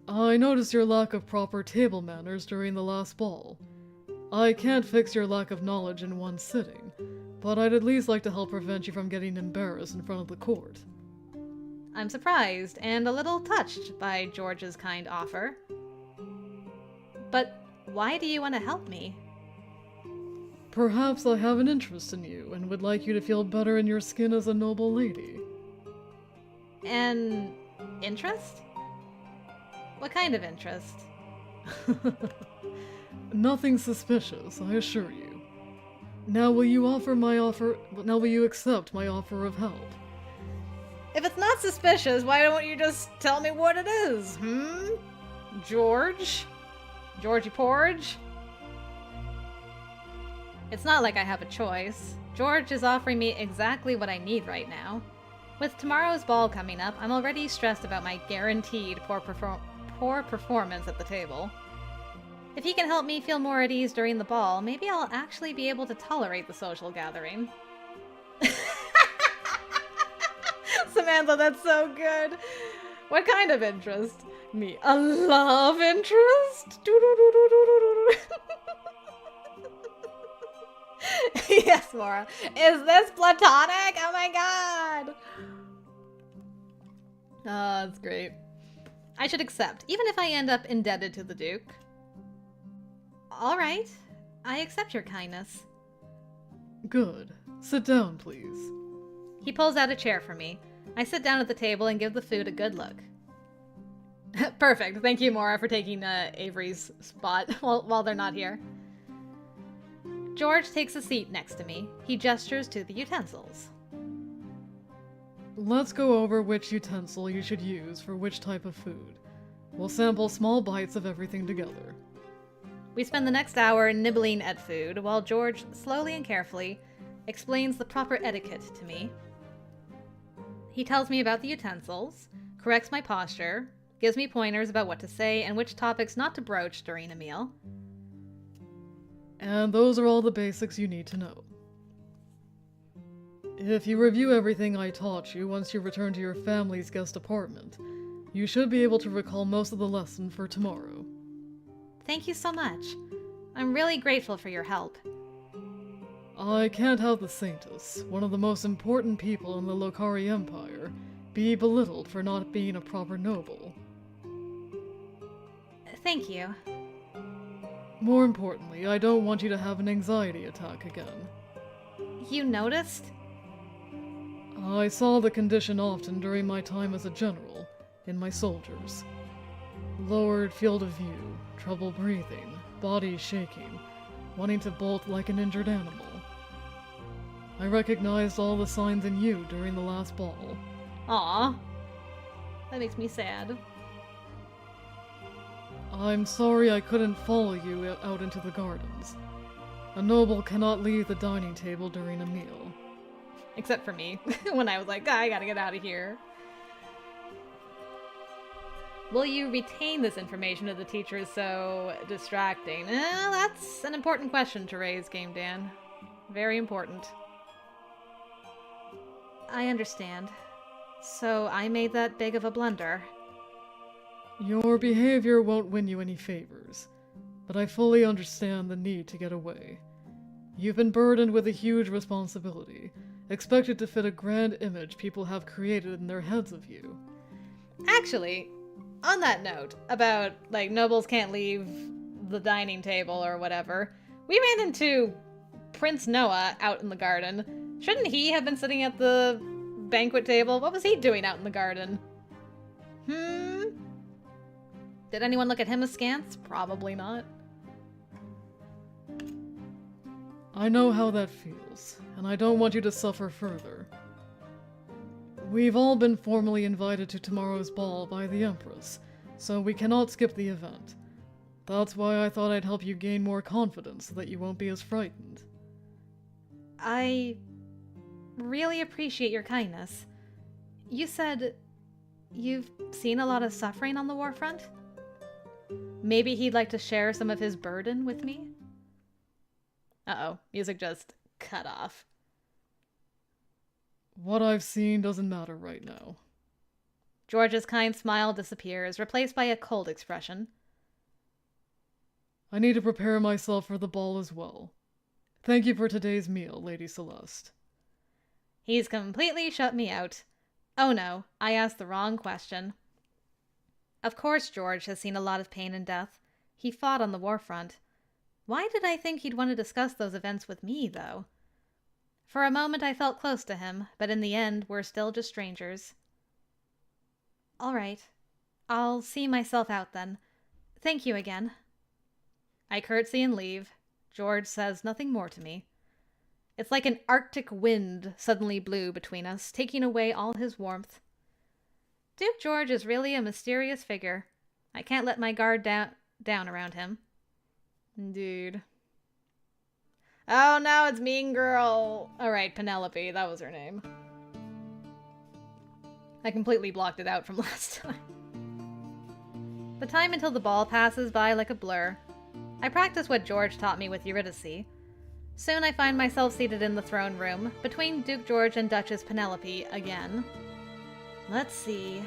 I noticed your lack of proper table manners during the last ball. I can't fix your lack of knowledge in one sitting, but I'd at least like to help prevent you from getting embarrassed in front of the court. I'm surprised and a little touched by George's kind offer. But why do you want to help me? Perhaps I have an interest in you and would like you to feel better in your skin as a noble lady. An interest? What kind of interest? Nothing suspicious, I assure you. Now will you accept my offer of help? If it's not suspicious, why don't you just tell me what it is, George? Georgie Porge? It's not like I have a choice. George is offering me exactly what I need right now. With tomorrow's ball coming up, I'm already stressed about my guaranteed poor performance at the table. If he can help me feel more at ease during the ball, maybe I'll actually be able to tolerate the social gathering. Samantha, that's so good. What kind of interest? Me. A love interest? Yes, Mora. Is this platonic? Oh my god! Oh, that's great. I should accept, even if I end up indebted to the Duke. Alright. I accept your kindness. Good. Sit down, please. He pulls out a chair for me. I sit down at the table and give the food a good look. Perfect. Thank you, Mora, for taking Avery's spot while they're not here. George takes a seat next to me. He gestures to the utensils. Let's go over which utensil you should use for which type of food. We'll sample small bites of everything together. We spend the next hour nibbling at food, while George slowly and carefully explains the proper etiquette to me. He tells me about the utensils, corrects my posture, gives me pointers about what to say and which topics not to broach during a meal. And those are all the basics you need to know. If you review everything I taught you once you return to your family's guest apartment, you should be able to recall most of the lesson for tomorrow. Thank you so much. I'm really grateful for your help. I can't have the Saintess, one of the most important people in the Lokari Empire, be belittled for not being a proper noble. Thank you. More importantly, I don't want you to have an anxiety attack again. You noticed? I saw the condition often during my time as a general, in my soldiers. Lowered field of view, trouble breathing, body shaking, wanting to bolt like an injured animal. I recognized all the signs in you during the last ball. Aw. That makes me sad. I'm sorry I couldn't follow you out into the gardens. A noble cannot leave the dining table during a meal. Except for me, when I was like, I gotta get out of here. Will you retain this information if the teacher is so distracting? That's an important question to raise, Game Dan. Very important. I understand. So I made that big of a blunder. Your behavior won't win you any favors, but I fully understand the need to get away. You've been burdened with a huge responsibility, expected to fit a grand image people have created in their heads of you. Actually, on that note, about, like, nobles can't leave the dining table or whatever, we ran into Prince Noah out in the garden. Shouldn't he have been sitting at the banquet table? What was he doing out in the garden? Did anyone look at him askance? Probably not. I know how that feels, and I don't want you to suffer further. We've all been formally invited to tomorrow's ball by the Empress, so we cannot skip the event. That's why I thought I'd help you gain more confidence so that you won't be as frightened. I really appreciate your kindness. You said you've seen a lot of suffering on the war front? Maybe he'd like to share some of his burden with me? Uh-oh, music just cut off. What I've seen doesn't matter right now. George's kind smile disappears, replaced by a cold expression. I need to prepare myself for the ball as well. Thank you for today's meal, Lady Celeste. He's completely shut me out. Oh no, I asked the wrong question. Of course George has seen a lot of pain and death. He fought on the war front. Why did I think he'd want to discuss those events with me, though? For a moment I felt close to him, but in the end we're still just strangers. All right. I'll see myself out then. Thank you again. I curtsy and leave. George says nothing more to me. It's like an arctic wind suddenly blew between us, taking away all his warmth. Duke George is really a mysterious figure. I can't let my guard down around him. Indeed. Oh no, it's Mean Girl. Alright, Penelope, that was her name. I completely blocked it out from last time. The time until the ball passes by like a blur. I practice what George taught me with Eurydice. Soon I find myself seated in the throne room, between Duke George and Duchess Penelope again. Let's see.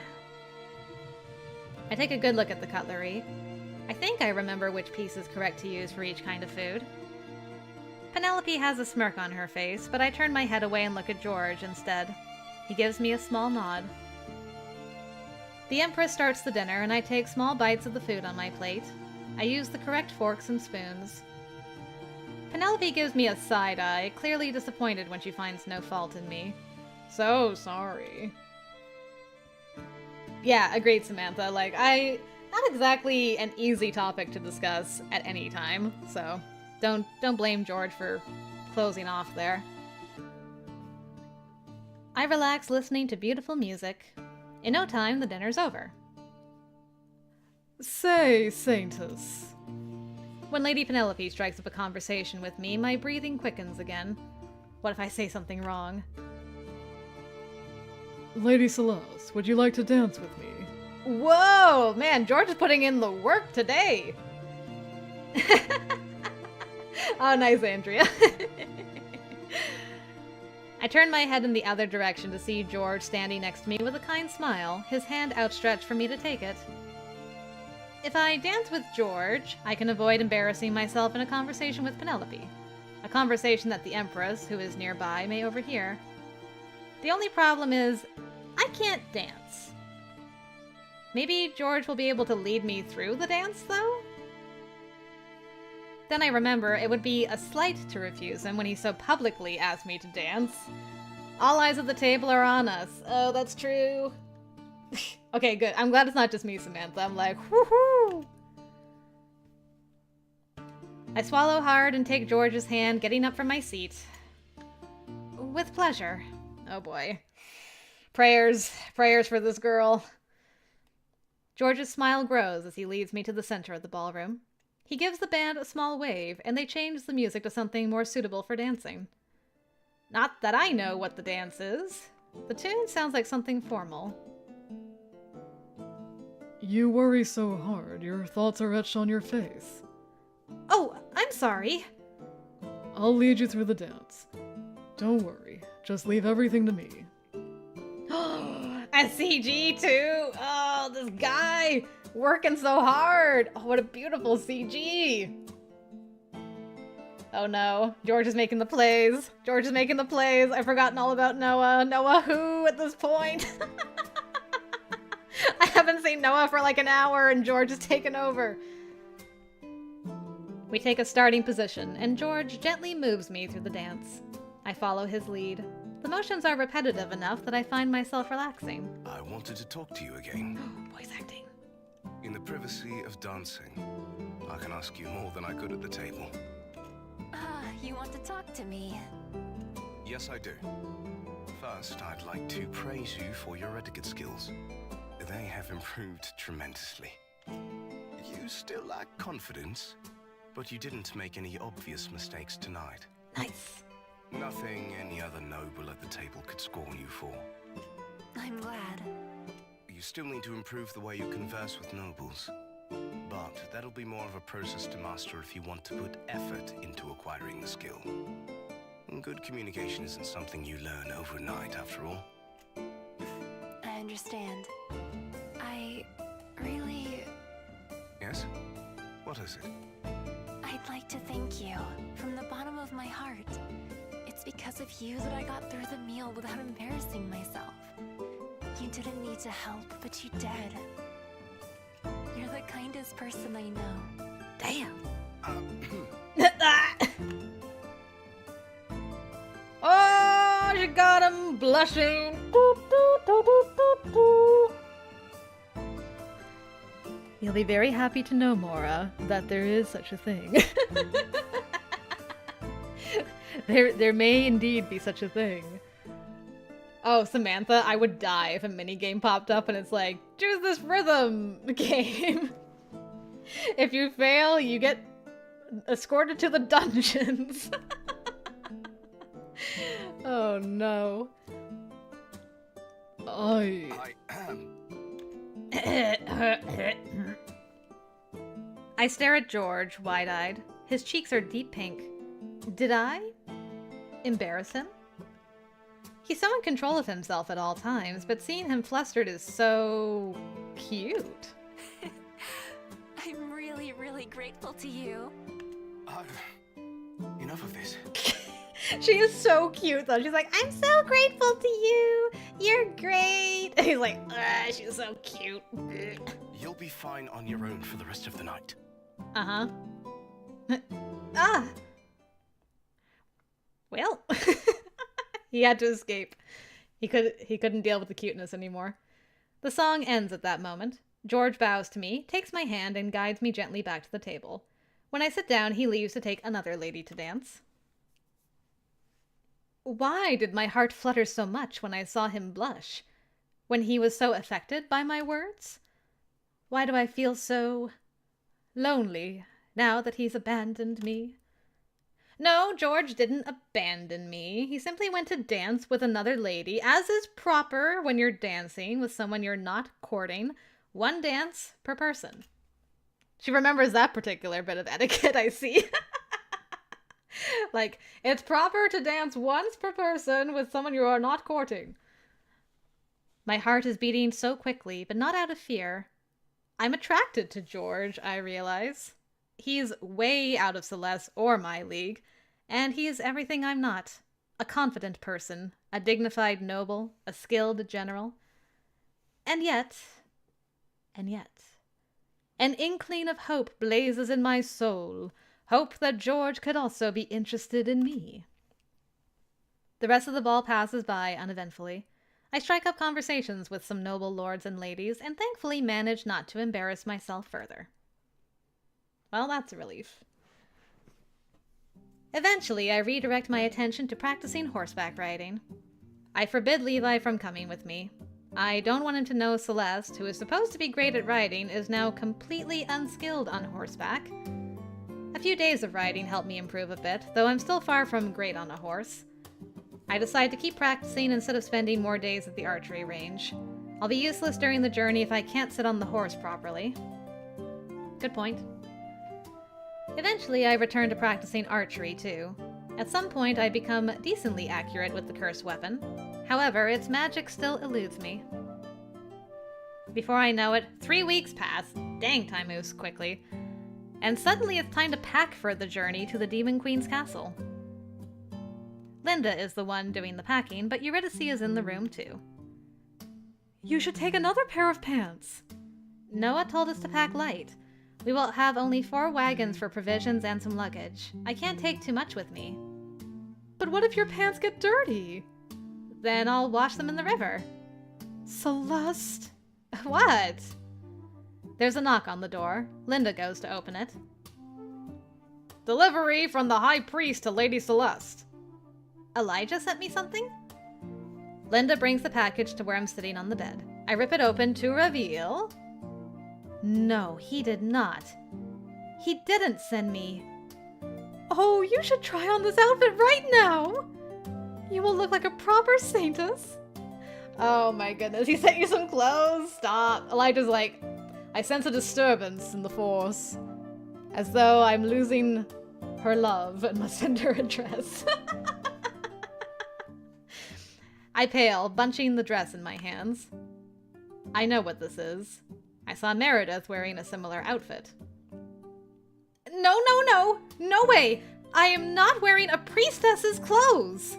I take a good look at the cutlery. I think I remember which piece is correct to use for each kind of food. Penelope has a smirk on her face, but I turn my head away and look at George instead. He gives me a small nod. The Empress starts the dinner, and I take small bites of the food on my plate. I use the correct forks and spoons. Penelope gives me a side eye, clearly disappointed when she finds no fault in me. So sorry. Yeah, agreed, Samantha. Like, not exactly an easy topic to discuss at any time, so don't blame George for closing off there. I relax listening to beautiful music. In no time, the dinner's over. Say, Saintess. When Lady Penelope strikes up a conversation with me, my breathing quickens again. What if I say something wrong? Lady Celeste, would you like to dance with me? Whoa! Man, George is putting in the work today! Oh, nice, Andrea. I turn my head in the other direction to see George standing next to me with a kind smile, his hand outstretched for me to take it. If I dance with George, I can avoid embarrassing myself in a conversation with Penelope. A conversation that the Empress, who is nearby, may overhear. The only problem is, I can't dance. Maybe George will be able to lead me through the dance, though? Then I remember it would be a slight to refuse him when he so publicly asked me to dance. All eyes at the table are on us. Oh, that's true. Okay, good. I'm glad it's not just me, Samantha. I'm like, woohoo! I swallow hard and take George's hand, getting up from my seat. With pleasure. Oh boy. Prayers for this girl. George's smile grows as he leads me to the center of the ballroom. He gives the band a small wave, and they change the music to something more suitable for dancing. Not that I know what the dance is. The tune sounds like something formal. You worry so hard, your thoughts are etched on your face. Oh, I'm sorry. I'll lead you through the dance. Don't worry, just leave everything to me. A CG too? Oh, this guy working so hard. Oh, what a beautiful CG. Oh no, George is making the plays. George is making the plays. I've forgotten all about Noah. Noah who at this point? I haven't seen Noah for like an hour and George is taken over. We take a starting position and George gently moves me through the dance. I follow his lead. The motions are repetitive enough that I find myself relaxing. I wanted to talk to you again. Voice acting. In the privacy of dancing, I can ask you more than I could at the table. You want to talk to me? Yes, I do. First, I'd like to praise you for your etiquette skills. They have improved tremendously. You still lack confidence, but you didn't make any obvious mistakes tonight. Nice. Nothing any other noble at the table could scorn you for. I'm glad. You still need to improve the way you converse with nobles. But that'll be more of a process to master if you want to put effort into acquiring the skill. Good communication isn't something you learn overnight, after all. I understand. I really... Yes? What is it? I'd like to thank you from the bottom of my heart. It's because of you that I got through the meal without embarrassing myself. You didn't need to help, but you did. You're the kindest person I know. Damn. Oh, she got him blushing. You'll be very happy to know, Mora, that there is such a thing. There may indeed be such a thing. Oh, Samantha, I would die if a minigame popped up and it's like, choose this rhythm game. If you fail, you get escorted to the dungeons. Oh no. I I stare at George, wide-eyed. His cheeks are deep pink. Did I embarrass him? He's so in control of himself at all times, but seeing him flustered is so cute. I'm really, really grateful to you. Enough of this. She is so cute though. She's like, I'm so grateful to you. You're great. And he's like, she's so cute. You'll be fine on your own for the rest of the night. Uh-huh. Well, he had to escape. He couldn't deal with the cuteness anymore. The song ends at that moment. George bows to me, takes my hand, and guides me gently back to the table. When I sit down, he leaves to take another lady to dance. Why did my heart flutter so much when I saw him blush? When he was so affected by my words? Why do I feel so lonely now that he's abandoned me. No, George didn't abandon me. He simply went to dance with another lady, as is proper when you're dancing with someone you're not courting. One dance per person. She remembers that particular bit of etiquette, I see. Like, it's proper to dance once per person with someone you are not courting. My heart is beating so quickly, but not out of fear. I'm attracted to George, I realize. He's way out of Celeste or my league, and he's everything I'm not. A confident person, a dignified noble, a skilled general. And yet, an inkling of hope blazes in my soul. Hope that George could also be interested in me. The rest of the ball passes by uneventfully. I strike up conversations with some noble lords and ladies, and thankfully manage not to embarrass myself further. Well, that's a relief. Eventually, I redirect my attention to practicing horseback riding. I forbid Levi from coming with me. I don't want him to know Celeste, who is supposed to be great at riding, is now completely unskilled on horseback. A few days of riding helped me improve a bit, though I'm still far from great on a horse. I decide to keep practicing instead of spending more days at the archery range. I'll be useless during the journey if I can't sit on the horse properly. Good point. Eventually, I return to practicing archery, too. At some point, I become decently accurate with the cursed weapon. However, its magic still eludes me. Before I know it, 3 weeks pass. Dang, time moves quickly. And suddenly it's time to pack for the journey to the Demon Queen's castle. Linda is the one doing the packing, but Eurydice is in the room, too. You should take another pair of pants. Noah told us to pack light. We will have only 4 wagons for provisions and some luggage. I can't take too much with me. But what if your pants get dirty? Then I'll wash them in the river. Celeste? What? There's a knock on the door. Linda goes to open it. Delivery from the High Priest to Lady Celeste. Elijah sent me something? Linda brings the package to where I'm sitting on the bed. I rip it open to reveal... No, he did not. He didn't send me. Oh, you should try on this outfit right now! You will look like a proper Saintess. Oh my goodness, he sent you some clothes? Stop. Elijah's like, I sense a disturbance in the force. As though I'm losing her love and must send her a dress. I pale, bunching the dress in my hands. I know what this is. I saw Meredith wearing a similar outfit. No, no, no! No way! I am not wearing a priestess's clothes!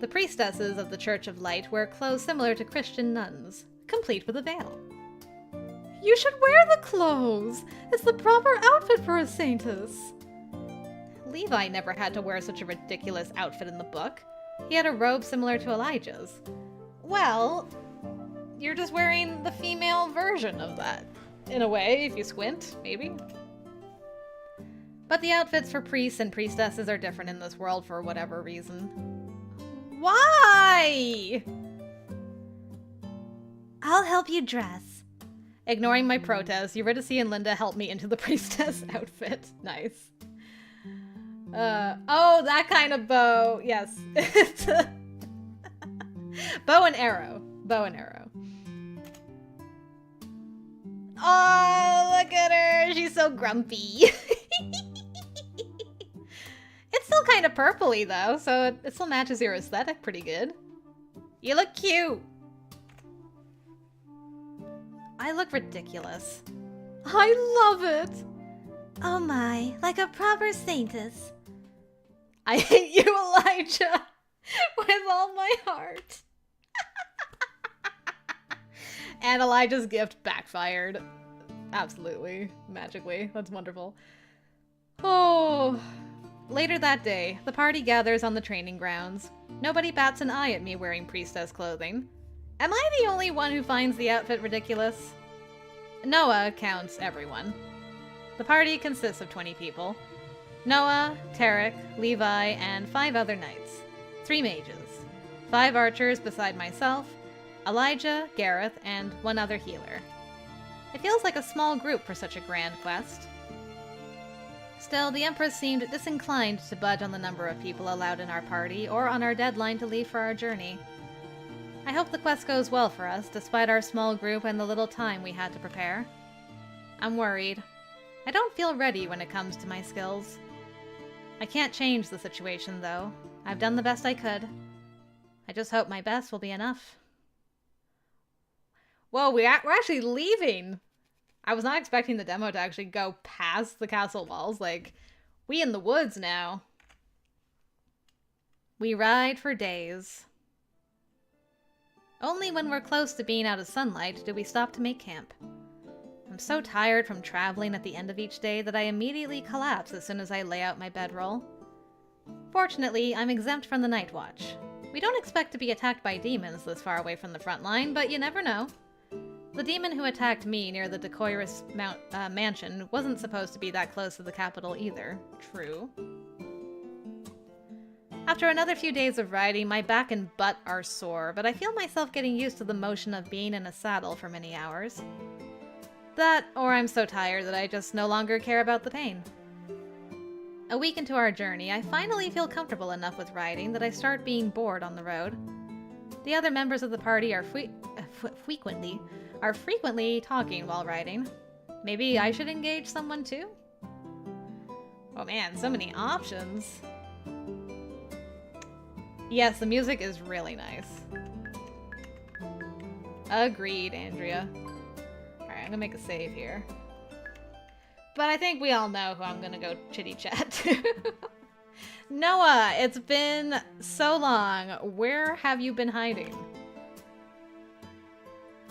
The priestesses of the Church of Light wear clothes similar to Christian nuns, complete with a veil. You should wear the clothes! It's the proper outfit for a Saintess! Levi never had to wear such a ridiculous outfit in the book. He had a robe similar to Elijah's. Well, you're just wearing the female version of that. In a way, if you squint, maybe. But the outfits for priests and priestesses are different in this world for whatever reason. Why? I'll help you dress. Ignoring my protest, Eurydice and Linda help me into the priestess outfit. Nice. Oh, that kind of bow. Yes. Bow and arrow. Bow and arrow. Oh, look at her. She's so grumpy. It's still kind of purpley, though, so it still matches your aesthetic pretty good. You look cute. I look ridiculous. I love it. Oh my, like a proper Saintess. I hate you, Elijah, with all my heart. And Elijah's gift backfired. Absolutely, magically. That's wonderful. Oh. Later that day, the party gathers on the training grounds. Nobody bats an eye at me wearing priestess clothing. Am I the only one who finds the outfit ridiculous? Noah counts everyone. The party consists of 20 people. Noah, Tarek, Levi, and 5 other knights. 3 mages. 5 archers beside myself, Elijah, Gareth, and 1 other healer. It feels like a small group for such a grand quest. Still, the Empress seemed disinclined to budge on the number of people allowed in our party or on our deadline to leave for our journey. I hope the quest goes well for us, despite our small group and the little time we had to prepare. I'm worried. I don't feel ready when it comes to my skills. I can't change the situation, though. I've done the best I could. I just hope my best will be enough. Whoa, we're actually leaving! I was not expecting the demo to actually go past the castle walls. Like, we in the woods now. We ride for days. Only when we're close to being out of sunlight do we stop to make camp. I'm so tired from traveling at the end of each day that I immediately collapse as soon as I lay out my bedroll. Fortunately, I'm exempt from the night watch. We don't expect to be attacked by demons this far away from the front line, but you never know. The demon who attacked me near the decorous mansion wasn't supposed to be that close to the capital either. True. After another few days of riding, my back and butt are sore, but I feel myself getting used to the motion of being in a saddle for many hours. That, or I'm so tired that I just no longer care about the pain. A week into our journey, I finally feel comfortable enough with riding that I start being bored on the road. The other members of the party are frequently talking while riding. Maybe I should engage someone too? Oh man, so many options. Yes, the music is really nice. Agreed, Andrea. Alright, I'm gonna make a save here. But I think we all know who I'm gonna go chitty chat to. Noah, it's been so long. Where have you been hiding?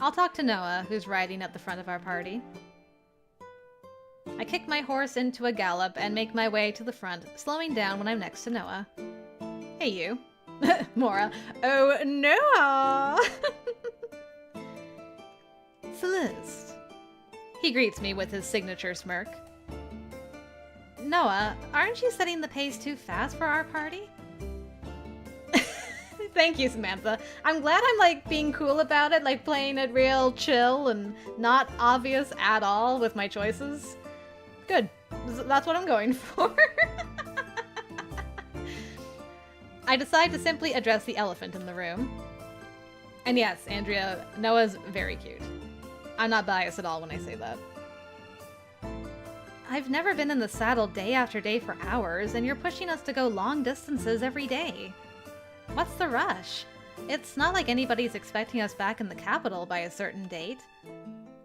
I'll talk to Noah, who's riding at the front of our party. I kick my horse into a gallop and make my way to the front, slowing down when I'm next to Noah. Hey, you. Mora. Oh, Noah! Celeste. He greets me with his signature smirk. Noah, aren't you setting the pace too fast for our party? Thank you, Samantha. I'm glad I'm, like, being cool about it, like, playing it real chill and not obvious at all with my choices. Good. That's what I'm going for. I decide to simply address the elephant in the room. And yes, Andrea, Noah's very cute. I'm not biased at all when I say that. I've never been in the saddle day after day for hours, and you're pushing us to go long distances every day. What's the rush? It's not like anybody's expecting us back in the capital by a certain date.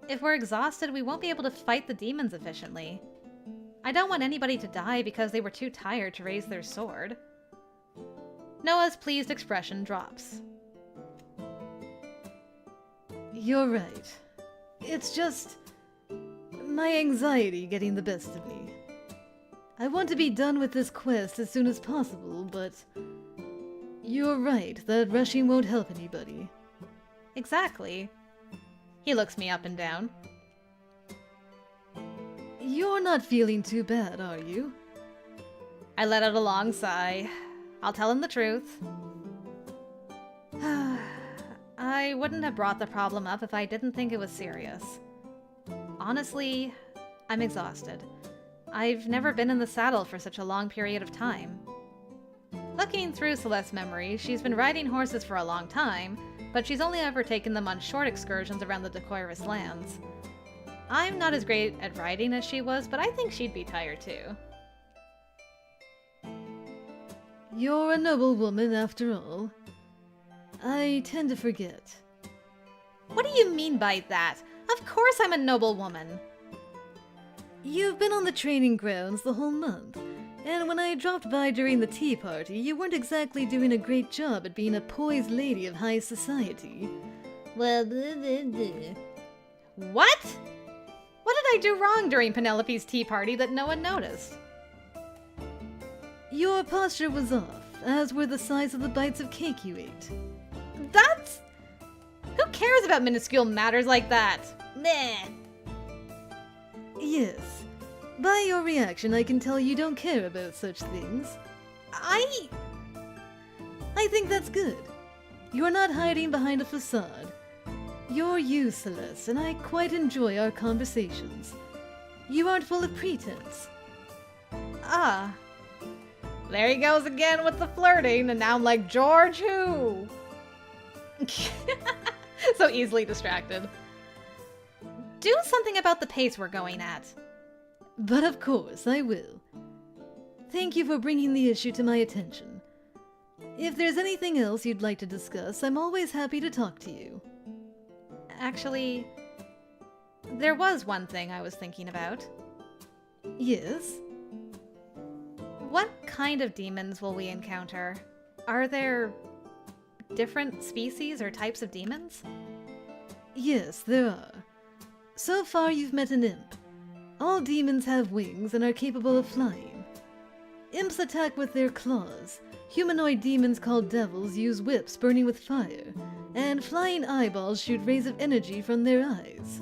If we're exhausted, we won't be able to fight the demons efficiently. I don't want anybody to die because they were too tired to raise their sword. Noah's pleased expression drops. You're right. It's just my anxiety getting the best of me. I want to be done with this quest as soon as possible, but you're right that rushing won't help anybody. Exactly. He looks me up and down. You're not feeling too bad, are you? I let out a long sigh. I'll tell him the truth. I wouldn't have brought the problem up if I didn't think it was serious. Honestly, I'm exhausted. I've never been in the saddle for such a long period of time. Looking through Celeste's memory, she's been riding horses for a long time, but she's only ever taken them on short excursions around the decorous lands. I'm not as great at riding as she was, but I think she'd be tired too. You're a noble woman, after all. I tend to forget. What do you mean by that? Of course I'm a noble woman. You've been on the training grounds the whole month, and when I dropped by during the tea party, you weren't exactly doing a great job at being a poised lady of high society. Well, what? What did I do wrong during Penelope's tea party that no one noticed? Your posture was off, as were the size of the bites of cake you ate. That's... Who cares about minuscule matters like that? Meh. Yes. By your reaction, I can tell you don't care about such things. I think that's good. You're not hiding behind a facade. You're you, Celeste, and I quite enjoy our conversations. You aren't full of pretense. Ah. There he goes again with the flirting, and now I'm like, George who? So easily distracted. Do something about the pace we're going at. But of course, I will. Thank you for bringing the issue to my attention. If there's anything else you'd like to discuss, I'm always happy to talk to you. Actually, there was one thing I was thinking about. Yes? What kind of demons will we encounter? Are there different species or types of demons? Yes, there are. So far you've met an imp. All demons have wings and are capable of flying. Imps attack with their claws. Humanoid demons called devils use whips burning with fire. And flying eyeballs shoot rays of energy from their eyes.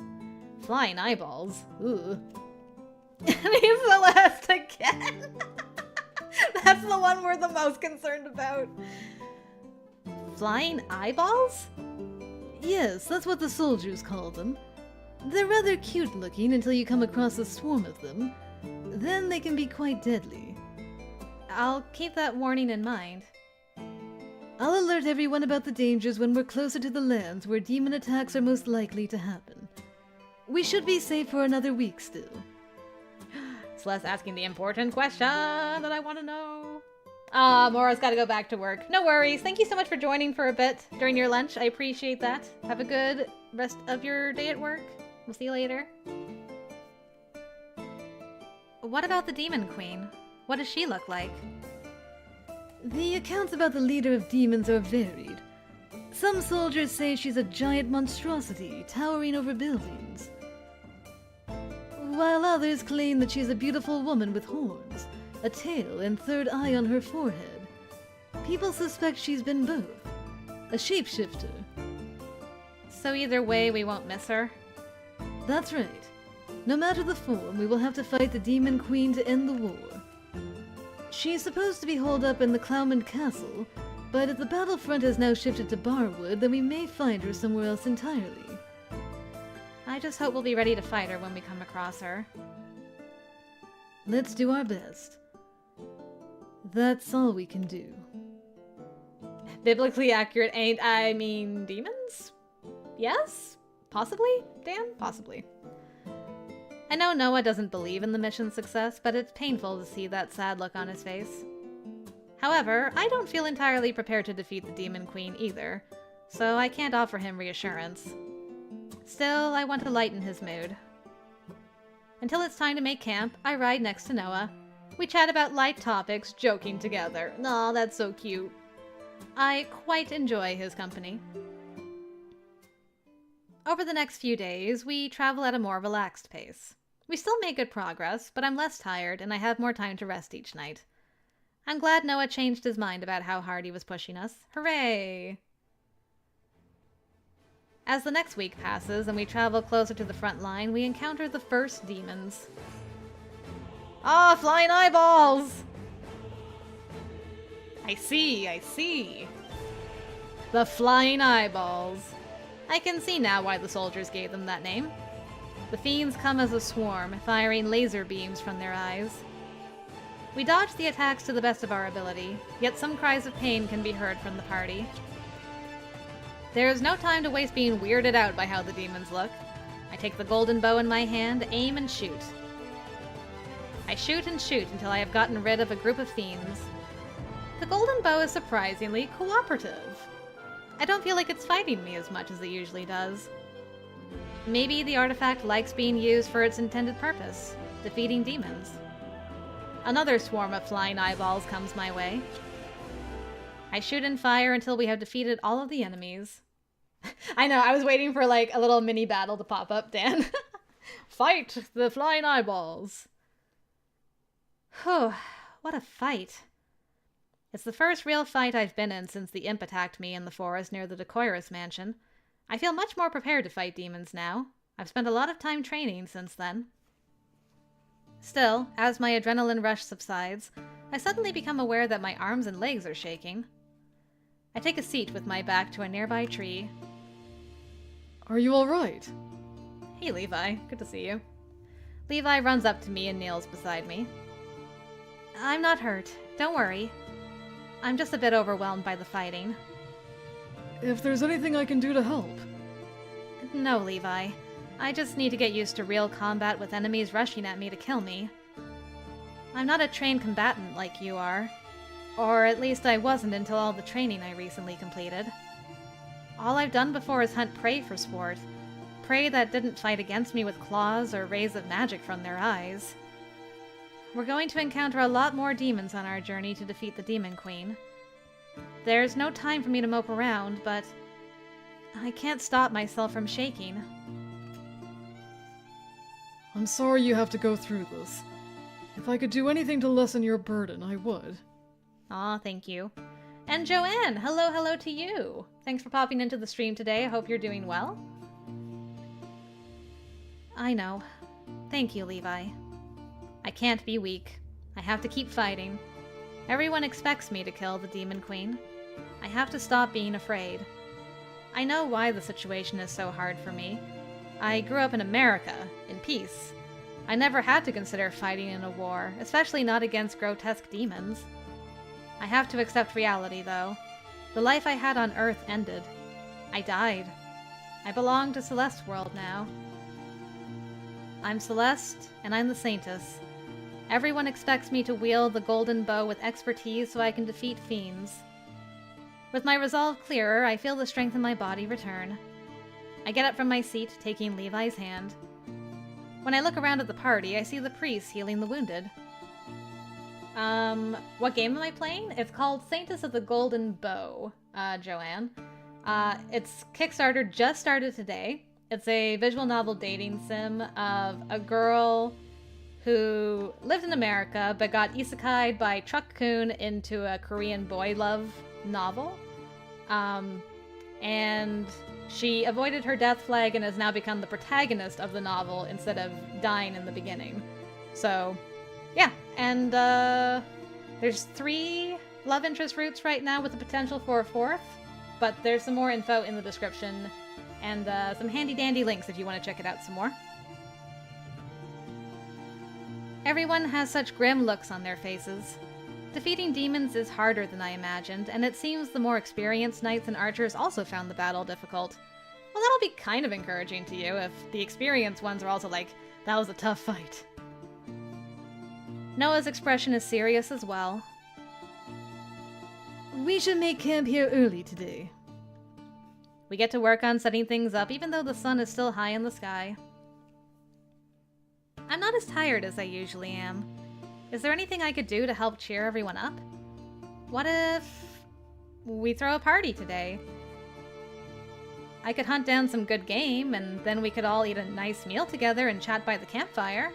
Flying eyeballs? Ooh. And he's Celeste again! That's the one we're the most concerned about. Flying eyeballs? Yes, that's what the soldiers call them. They're rather cute looking until you come across a swarm of them. Then they can be quite deadly. I'll keep that warning in mind. I'll alert everyone about the dangers when we're closer to the lands where demon attacks are most likely to happen. We should be safe for another week still. Celeste asking the important question that I want to know. Mora's got to go back to work. No worries. Thank you so much for joining for a bit during your lunch. I appreciate that. Have a good rest of your day at work. We'll see you later. What about the Demon Queen? What does she look like? The accounts about the leader of demons are varied. Some soldiers say she's a giant monstrosity towering over buildings, while others claim that she's a beautiful woman with horns, a tail, and third eye on her forehead. People suspect she's been both. A shapeshifter. So either way, we won't miss her? That's right. No matter the form, we will have to fight the Demon Queen to end the war. She's supposed to be holed up in the Clowman Castle, but if the battlefront has now shifted to Barwood, then we may find her somewhere else entirely. I just hope we'll be ready to fight her when we come across her. Let's do our best. That's all we can do. Biblically accurate ain't, I mean, demons? Yes? Possibly? Dan? Possibly. I know Noah doesn't believe in the mission's success, but it's painful to see that sad look on his face. However, I don't feel entirely prepared to defeat the Demon Queen either, so I can't offer him reassurance. Still, I want to lighten his mood. Until it's time to make camp, I ride next to Noah. We chat about light topics, joking together. Aw, that's so cute. I quite enjoy his company. Over the next few days, we travel at a more relaxed pace. We still make good progress, but I'm less tired and I have more time to rest each night. I'm glad Noah changed his mind about how hard he was pushing us. Hooray! As the next week passes and we travel closer to the front line, we encounter the first demons. Ah, flying eyeballs! I see. The flying eyeballs. I can see now why the soldiers gave them that name. The fiends come as a swarm, firing laser beams from their eyes. We dodge the attacks to the best of our ability, yet some cries of pain can be heard from the party. There is no time to waste being weirded out by how the demons look. I take the golden bow in my hand, aim and shoot. I shoot and shoot until I have gotten rid of a group of fiends. The golden bow is surprisingly cooperative. I don't feel like it's fighting me as much as it usually does. Maybe the artifact likes being used for its intended purpose, defeating demons. Another swarm of flying eyeballs comes my way. I shoot and fire until we have defeated all of the enemies. I know, I was waiting for like a little mini battle to pop up, Dan. Fight the flying eyeballs. Whew, what a fight. It's the first real fight I've been in since the imp attacked me in the forest near the Decoyrus mansion. I feel much more prepared to fight demons now. I've spent a lot of time training since then. Still, as my adrenaline rush subsides, I suddenly become aware that my arms and legs are shaking. I take a seat with my back to a nearby tree. Are you alright? Hey Levi, good to see you. Levi runs up to me and kneels beside me. I'm not hurt. Don't worry. I'm just a bit overwhelmed by the fighting. If there's anything I can do to help. No, Levi. I just need to get used to real combat with enemies rushing at me to kill me. I'm not a trained combatant like you are. Or at least I wasn't until all the training I recently completed. All I've done before is hunt prey for sport. Prey that didn't fight against me with claws or rays of magic from their eyes. We're going to encounter a lot more demons on our journey to defeat the Demon Queen. There's no time for me to mope around, but I can't stop myself from shaking. I'm sorry you have to go through this. If I could do anything to lessen your burden, I would. Aw, thank you. And Joanne, hello to you. Thanks for popping into the stream today. I hope you're doing well. I know. Thank you, Levi. I can't be weak. I have to keep fighting. Everyone expects me to kill the Demon Queen. I have to stop being afraid. I know why the situation is so hard for me. I grew up in America, in peace. I never had to consider fighting in a war, especially not against grotesque demons. I have to accept reality, though. The life I had on Earth ended. I died. I belong to Celeste's world now. I'm Celeste, and I'm the Saintess. Everyone expects me to wield the golden bow with expertise so I can defeat fiends. With my resolve clearer, I feel the strength in my body return. I get up from my seat, taking Levi's hand. When I look around at the party, I see the priest healing the wounded. What game am I playing? It's called Saintess of the Golden Bow, Joanne. Its Kickstarter just started today. It's a visual novel dating sim of a girl who lived in America but got isekai'd by Truck-kun into a Korean boy love novel. And she avoided her death flag and has now become the protagonist of the novel instead of dying in the beginning. So, yeah. And there's 3 love interest routes right now with the potential for a 4th, but there's some more info in the description and some handy-dandy links if you want to check it out some more. Everyone has such grim looks on their faces. Defeating demons is harder than I imagined, and it seems the more experienced knights and archers also found the battle difficult. Well, that'll be kind of encouraging to you if the experienced ones are also like, that was a tough fight. Noah's expression is serious as well. We should make camp here early today. We get to work on setting things up even though the sun is still high in the sky. I'm not as tired as I usually am. Is there anything I could do to help cheer everyone up? What if we throw a party today? I could hunt down some good game, and then we could all eat a nice meal together and chat by the campfire.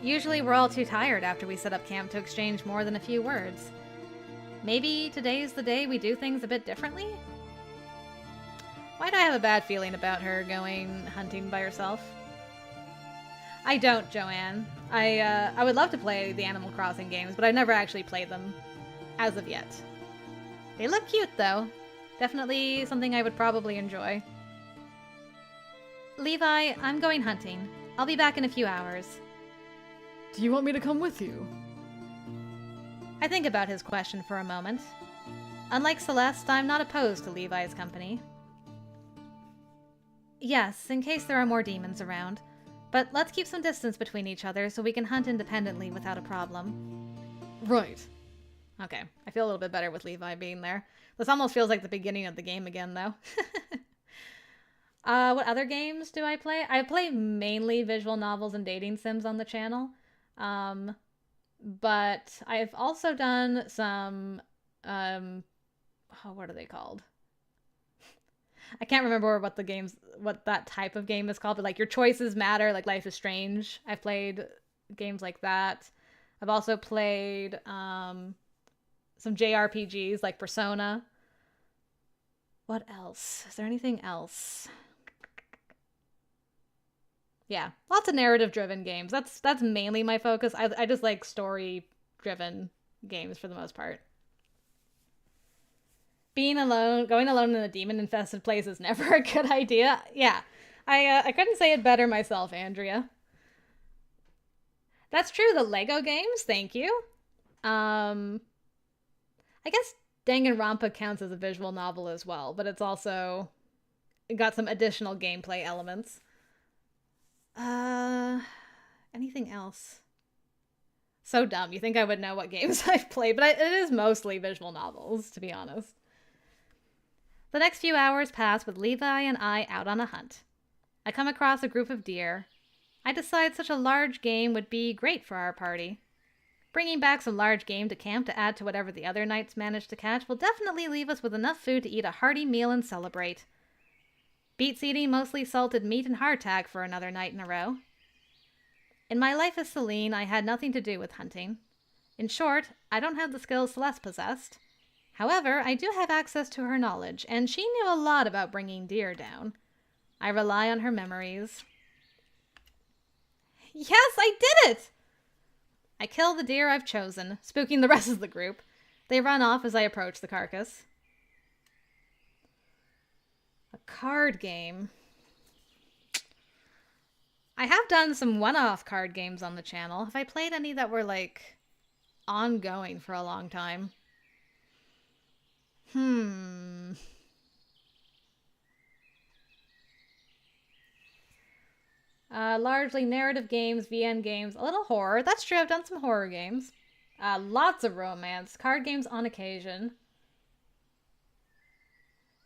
Usually we're all too tired after we set up camp to exchange more than a few words. Maybe today's the day we do things a bit differently? Why do I have a bad feeling about her going hunting by herself? I don't, Joanne. I would love to play the Animal Crossing games, but I've never actually played them as of yet. They look cute, though. Definitely something I would probably enjoy. Levi, I'm going hunting. I'll be back in a few hours. Do you want me to come with you? I think about his question for a moment. Unlike Celeste, I'm not opposed to Levi's company. Yes, in case there are more demons around. But let's keep some distance between each other so we can hunt independently without a problem. Right. Okay, I feel a little bit better with Levi being there. This almost feels like the beginning of the game again, though. What other games do I play? I play mainly visual novels and dating sims on the channel. But I've also done some, what are they called? I can't remember what that type of game is called, but like Your Choices Matter, like Life is Strange. I've played games like that. I've also played some JRPGs like Persona. What else? Is there anything else? Yeah, lots of narrative-driven games. That's mainly my focus. I just like story-driven games for the most part. Being alone, going alone in a demon-infested place is never a good idea. Yeah, I couldn't say it better myself, Andrea. That's true, the Lego games, thank you. I guess Danganronpa counts as a visual novel as well, but it's also got some additional gameplay elements. Anything else? So dumb. You think I would know what games I've played, but it is mostly visual novels, to be honest. The next few hours pass with Levi and I out on a hunt. I come across a group of deer. I decide such a large game would be great for our party. Bringing back some large game to camp to add to whatever the other knights managed to catch will definitely leave us with enough food to eat a hearty meal and celebrate. Beats eating mostly salted meat and hardtack for another night in a row. In my life as Celine, I had nothing to do with hunting. In short, I don't have the skills Celeste possessed. However, I do have access to her knowledge, and she knew a lot about bringing deer down. I rely on her memories. Yes, I did it! I kill the deer I've chosen, spooking the rest of the group. They run off as I approach the carcass. A card game. I have done some one-off card games on the channel. Have I played any that were, like, ongoing for a long time? Largely narrative games, VN games, a little horror. That's true, I've done some horror games. Lots of romance. Card games on occasion.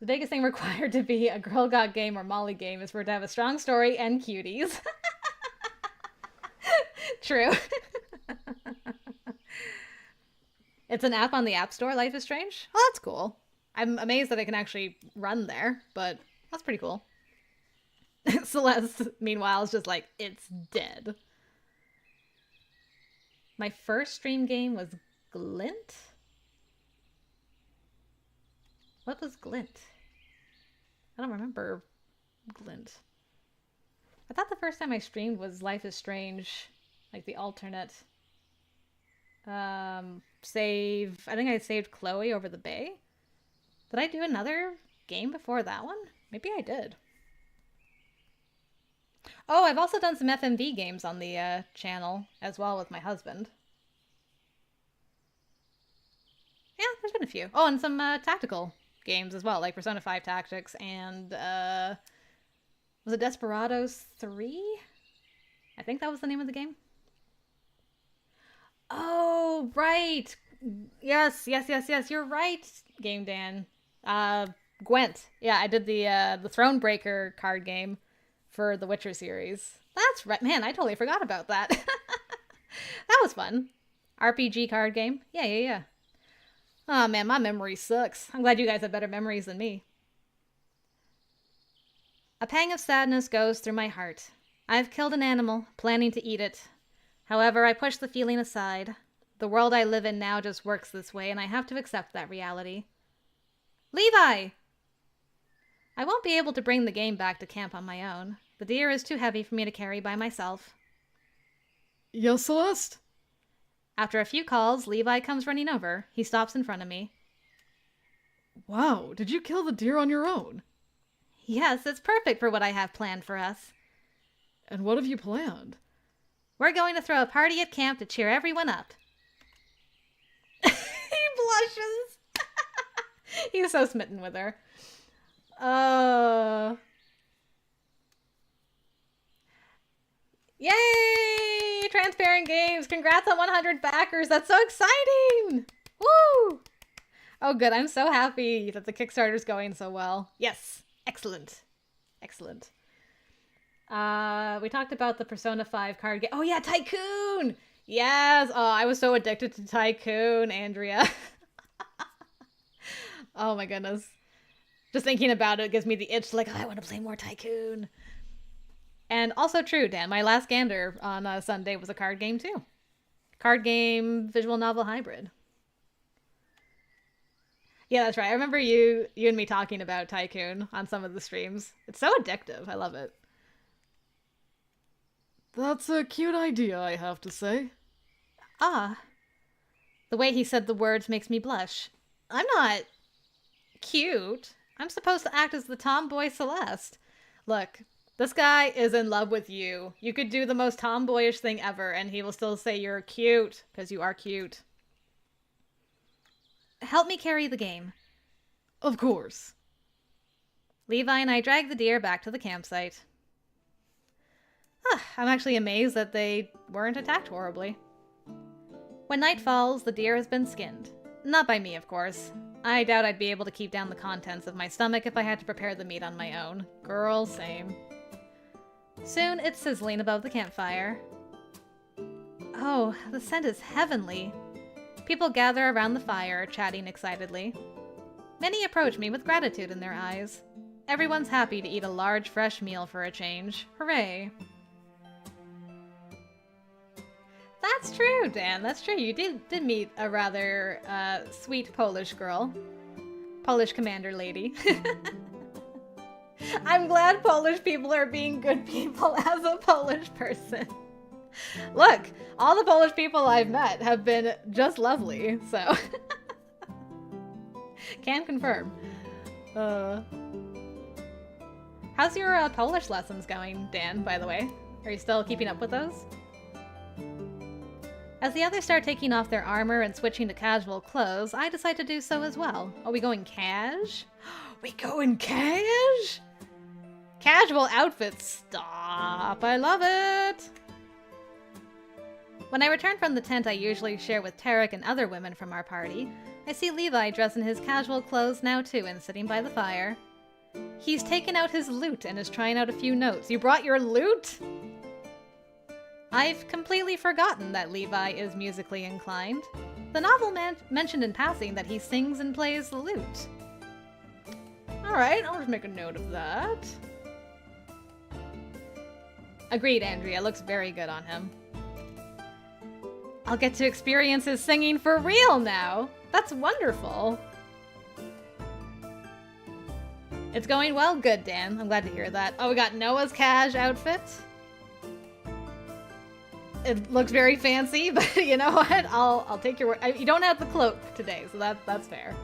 The biggest thing required to be a Girl Got Game or Molly game is for it to have a strong story and cuties. True. It's an app on the App Store, Life is Strange. Oh, that's cool. I'm amazed that it can actually run there, but that's pretty cool. Celeste, meanwhile, is just like, it's dead. My first stream game was Glint? What was Glint? I don't remember Glint. I thought the first time I streamed was Life is Strange, like the alternate. Save. I think I saved Chloe over the bay. Did I do another game before that one? Maybe I did. Oh, I've also done some FMV games on the channel as well with my husband. Yeah, there's been a few. Oh, and some tactical games as well, like Persona 5 Tactics and, was it Desperados 3? I think that was the name of the game. Oh, right. Yes, you're right, Game Dan. Gwent. Yeah, I did the Thronebreaker card game for the Witcher series. That's right. Man, I totally forgot about that. That was fun. RPG card game. Yeah. Oh man, my memory sucks. I'm glad you guys have better memories than me. A pang of sadness goes through my heart. I've killed an animal, planning to eat it. However, I push the feeling aside. The world I live in now just works this way, and I have to accept that reality. Levi! I won't be able to bring the game back to camp on my own. The deer is too heavy for me to carry by myself. Yes, Celeste? After a few calls, Levi comes running over. He stops in front of me. Wow, did you kill the deer on your own? Yes, it's perfect for what I have planned for us. And what have you planned? We're going to throw a party at camp to cheer everyone up. He blushes. He's so smitten with her. Yay! Transparent Games! Congrats on 100 backers! That's so exciting! Woo! Oh good, I'm so happy that the Kickstarter's going so well. Yes! Excellent. Excellent. We talked about the Persona 5 card game. Oh yeah, Tycoon! Yes! Oh, I was so addicted to Tycoon, Andrea. Oh my goodness. Just thinking about it gives me the itch like, oh, I want to play more Tycoon. And also true, Dan, my last gander on Sunday was a card game too. Card game, visual novel hybrid. Yeah, that's right. I remember you and me talking about Tycoon on some of the streams. It's so addictive. I love it. That's a cute idea, I have to say. Ah. The way he said the words makes me blush. I'm not cute. I'm supposed to act as the tomboy Celeste. Look, This guy is in love with you. You could do the most tomboyish thing ever, and he will still say you're cute, because you are cute. Help me carry the game. Of course. Levi and I drag the deer back to the campsite. I'm actually amazed that they weren't attacked horribly. When night falls, the deer has been skinned. Not by me, of course. I doubt I'd be able to keep down the contents of my stomach if I had to prepare the meat on my own. Girl, same. Soon, it's sizzling above the campfire. Oh, the scent is heavenly. People gather around the fire, chatting excitedly. Many approach me with gratitude in their eyes. Everyone's happy to eat a large, fresh meal for a change. Hooray! That's true, Dan. That's true. You did meet a rather sweet Polish girl. Polish commander lady. I'm glad Polish people are being good people as a Polish person. Look, all the Polish people I've met have been just lovely, so... Can confirm. How's your Polish lessons going, Dan, by the way? Are you still keeping up with those? As the others start taking off their armor and switching to casual clothes, I decide to do so as well. Are we going cash? We going cash? Casual outfits, stop! I love it! When I return from the tent I usually share with Tarek and other women from our party, I see Levi dressed in his casual clothes now too and sitting by the fire. He's taken out his lute and is trying out a few notes. You brought your lute? I've completely forgotten that Levi is musically inclined. The novel mentioned in passing that he sings and plays the lute. Alright, I'll just make a note of that. Agreed, Andrea. Looks very good on him. I'll get to experience his singing for real now! That's wonderful! It's going well? Good, Dan. I'm glad to hear that. Oh, we got Noah's cash outfit. It looks very fancy, but you know what? I'll take your word. You don't have the cloak today, so that's fair.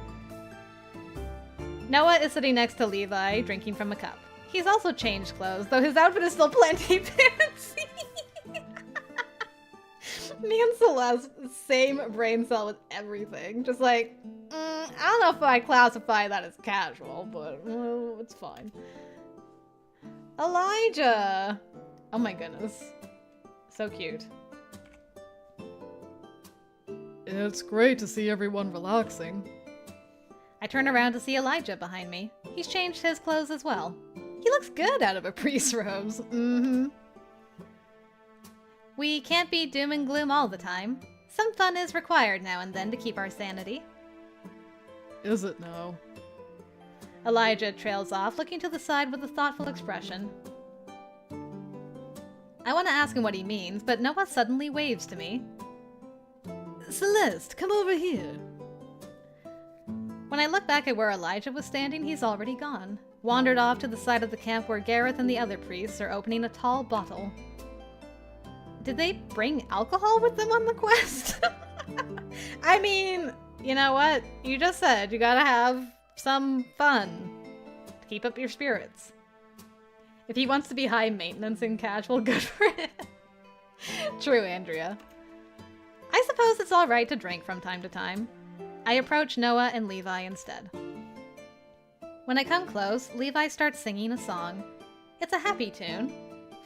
Noah is sitting next to Levi, drinking from a cup. He's also changed clothes, though his outfit is still plenty fancy. Me and Celeste, same brain cell with everything. Just like, I don't know if I classify that as casual, but it's fine. Elijah! Oh my goodness. So cute. It's great to see everyone relaxing. I turn around to see Elijah behind me. He's changed his clothes as well. He looks good out of a priest's robes. We can't be doom and gloom all the time. Some fun is required now and then to keep our sanity. Is it now? Elijah trails off, looking to the side with a thoughtful expression. I want to ask him what he means, but Noah suddenly waves to me. Celeste, come over here. When I look back at where Elijah was standing, he's already gone. Wandered off to the side of the camp where Gareth and the other priests are opening a tall bottle. Did they bring alcohol with them on the quest? I mean, you know what? You just said you gotta have some fun to keep up your spirits. If he wants to be high maintenance and casual, good for him. True, Andrea. I suppose it's alright to drink from time to time. I approach Noah and Levi instead. When I come close, Levi starts singing a song. It's a happy tune.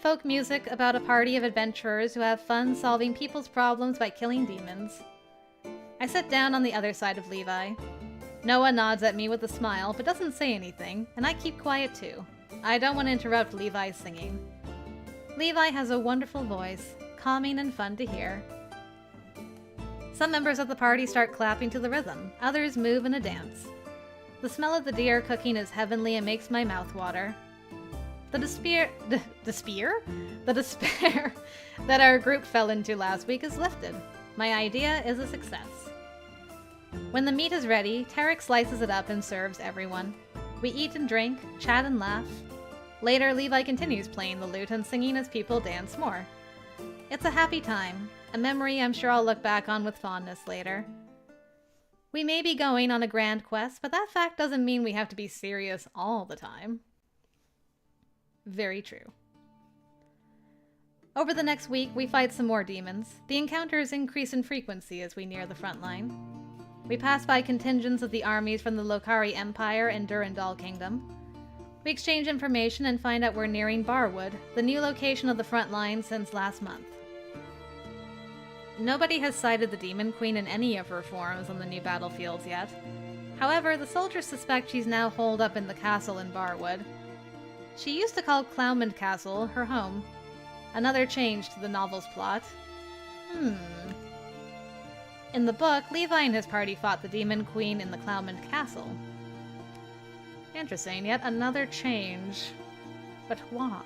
Folk music about a party of adventurers who have fun solving people's problems by killing demons. I sit down on the other side of Levi. Noah nods at me with a smile, but doesn't say anything, and I keep quiet too. I don't want to interrupt Levi's singing. Levi has a wonderful voice, calming and fun to hear. Some members of the party start clapping to the rhythm, others move in a dance. The smell of the deer cooking is heavenly and makes my mouth water. The despair that our group fell into last week is lifted. My idea is a success. When the meat is ready, Tarek slices it up and serves everyone. We eat and drink, chat and laugh. Later, Levi continues playing the lute and singing as people dance more. It's a happy time, a memory I'm sure I'll look back on with fondness later. We may be going on a grand quest, but that fact doesn't mean we have to be serious all the time. Very true. Over the next week, we fight some more demons. The encounters increase in frequency as we near the front line. We pass by contingents of the armies from the Lokari Empire and Durandal Kingdom. We exchange information and find out we're nearing Barwood, the new location of the front line since last month. Nobody has sighted the Demon Queen in any of her forms on the new battlefields yet. However, the soldiers suspect she's now holed up in the castle in Barwood. She used to call Cloumond Castle her home. Another change to the novel's plot. In the book, Levi and his party fought the Demon Queen in the Cloumond Castle. Interesting, yet another change. But why?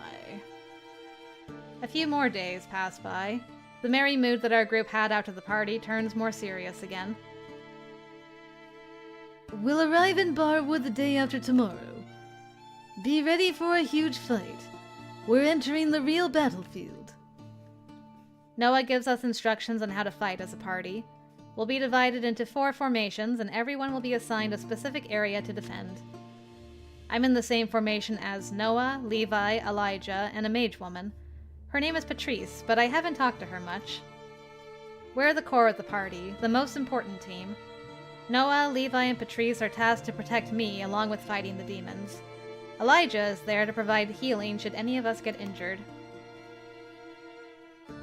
A few more days pass by. The merry mood that our group had after the party turns more serious again. We'll arrive in Barwood the day after tomorrow. Be ready for a huge fight. We're entering the real battlefield. Noah gives us instructions on how to fight as a party. We'll be divided into 4 formations, and everyone will be assigned a specific area to defend. I'm in the same formation as Noah, Levi, Elijah, and a mage woman. Her name is Patrice, but I haven't talked to her much. We're the core of the party, the most important team. Noah, Levi, and Patrice are tasked to protect me along with fighting the demons. Elijah is there to provide healing should any of us get injured.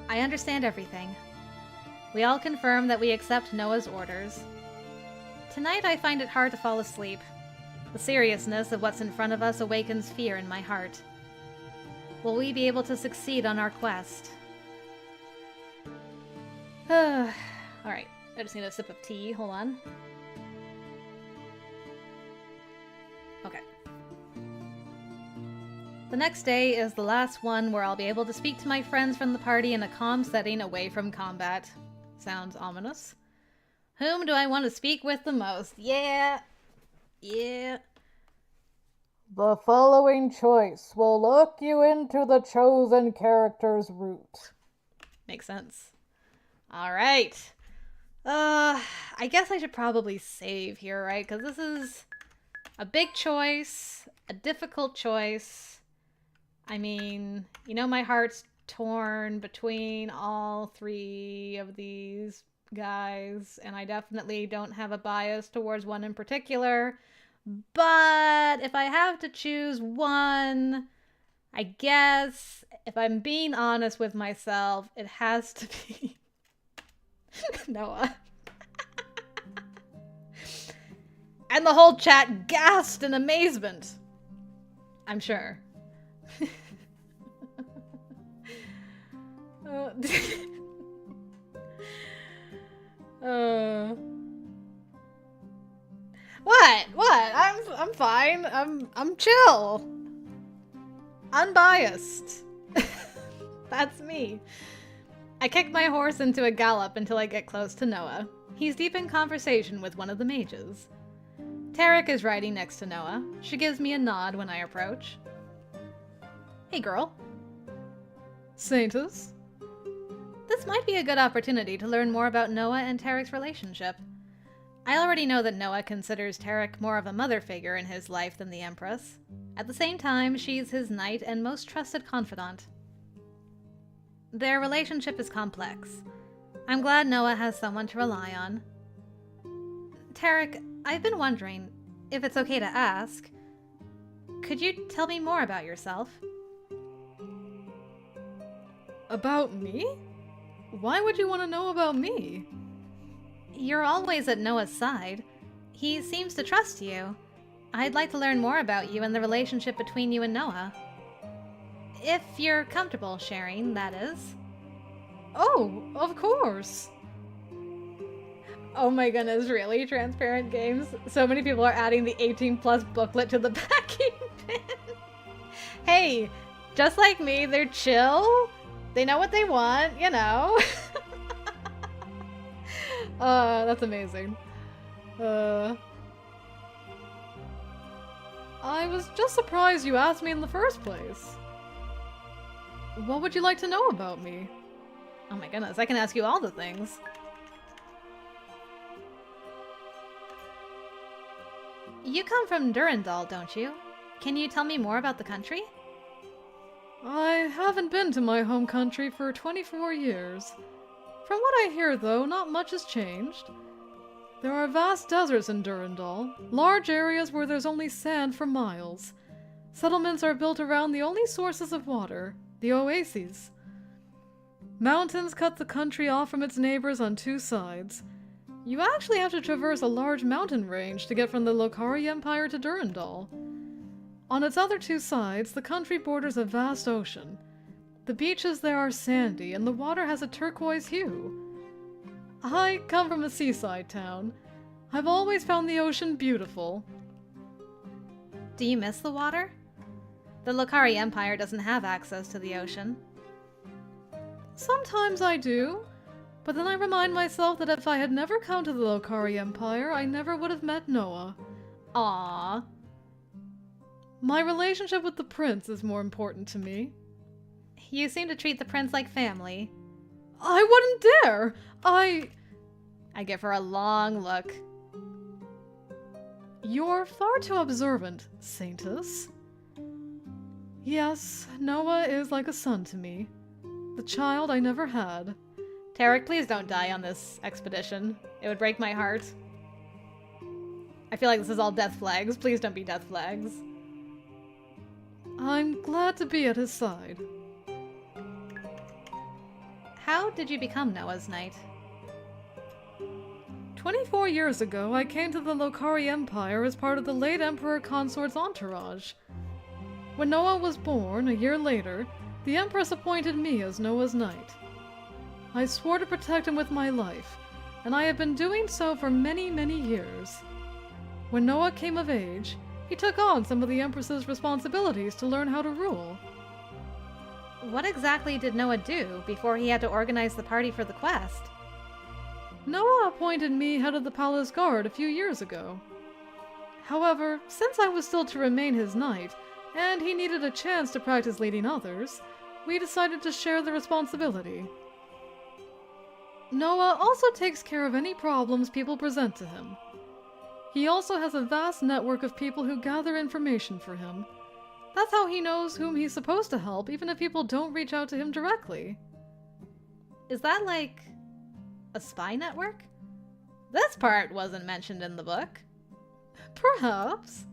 I understand everything. We all confirm that we accept Noah's orders. Tonight I find it hard to fall asleep. The seriousness of what's in front of us awakens fear in my heart. Will we be able to succeed on our quest? Alright, I just need a sip of tea. Hold on. Okay. The next day is the last one where I'll be able to speak to my friends from the party in a calm setting away from combat. Sounds ominous. Whom do I want to speak with the most? Yeah. The following choice will look you into the chosen character's route. Makes sense. Alright. I guess I should probably save here, right? Because this is a big choice, a difficult choice. I mean, you know, my heart's torn between all 3 of these guys, and I definitely don't have a bias towards one in particular. But if I have to choose one, I guess, if I'm being honest with myself, it has to be Noah. And the whole chat gasped in amazement. I'm sure. What? I'm fine. I'm chill. Unbiased. That's me. I kick my horse into a gallop until I get close to Noah. He's deep in conversation with one of the mages. Tarek is riding next to Noah. She gives me a nod when I approach. Hey, girl. Saintess? This might be a good opportunity to learn more about Noah and Tarek's relationship. I already know that Noah considers Tarek more of a mother figure in his life than the Empress. At the same time, she's his knight and most trusted confidant. Their relationship is complex. I'm glad Noah has someone to rely on. Tarek, I've been wondering, if it's okay to ask, could you tell me more about yourself? About me? Why would you want to know about me? You're always at Noah's side. He seems to trust you. I'd like to learn more about you and the relationship between you and Noah. If you're comfortable sharing, that is. Oh, of course. Oh my goodness, really? Transparent games? So many people are adding the 18+ booklet to the backing pin. Hey, just like me, they're chill. They know what they want, you know. That's amazing. I was just surprised you asked me in the first place. What would you like to know about me? Oh my goodness, I can ask you all the things. You come from Durandal, don't you? Can you tell me more about the country? I haven't been to my home country for 24 years. From what I hear, though, not much has changed. There are vast deserts in Durandal, large areas where there's only sand for miles. Settlements are built around the only sources of water, the oases. Mountains cut the country off from its neighbors on two sides. You actually have to traverse a large mountain range to get from the Lokari Empire to Durandal. On its other two sides, the country borders a vast ocean. The beaches there are sandy, and the water has a turquoise hue. I come from a seaside town. I've always found the ocean beautiful. Do you miss the water? The Lokari Empire doesn't have access to the ocean. Sometimes I do, but then I remind myself that if I had never come to the Lokari Empire, I never would have met Noah. Aww. My relationship with the prince is more important to me. You seem to treat the prince like family. I wouldn't dare! I give her a long look. You're far too observant, Saintess. Yes, Noah is like a son to me. The child I never had. Tarek, please don't die on this expedition. It would break my heart. I feel like this is all death flags. Please don't be death flags. I'm glad to be at his side. How did you become Noah's knight? 24 years ago, I came to the Lokari Empire as part of the late Emperor Consort's entourage. When Noah was born, a year later, the Empress appointed me as Noah's knight. I swore to protect him with my life, and I have been doing so for many, many years. When Noah came of age, he took on some of the Empress's responsibilities to learn how to rule. What exactly did Noah do before he had to organize the party for the quest? Noah appointed me head of the palace guard a few years ago. However, since I was still to remain his knight, and he needed a chance to practice leading others, we decided to share the responsibility. Noah also takes care of any problems people present to him. He also has a vast network of people who gather information for him. That's how he knows whom he's supposed to help, even if people don't reach out to him directly. Is that like a spy network? This part wasn't mentioned in the book. Perhaps.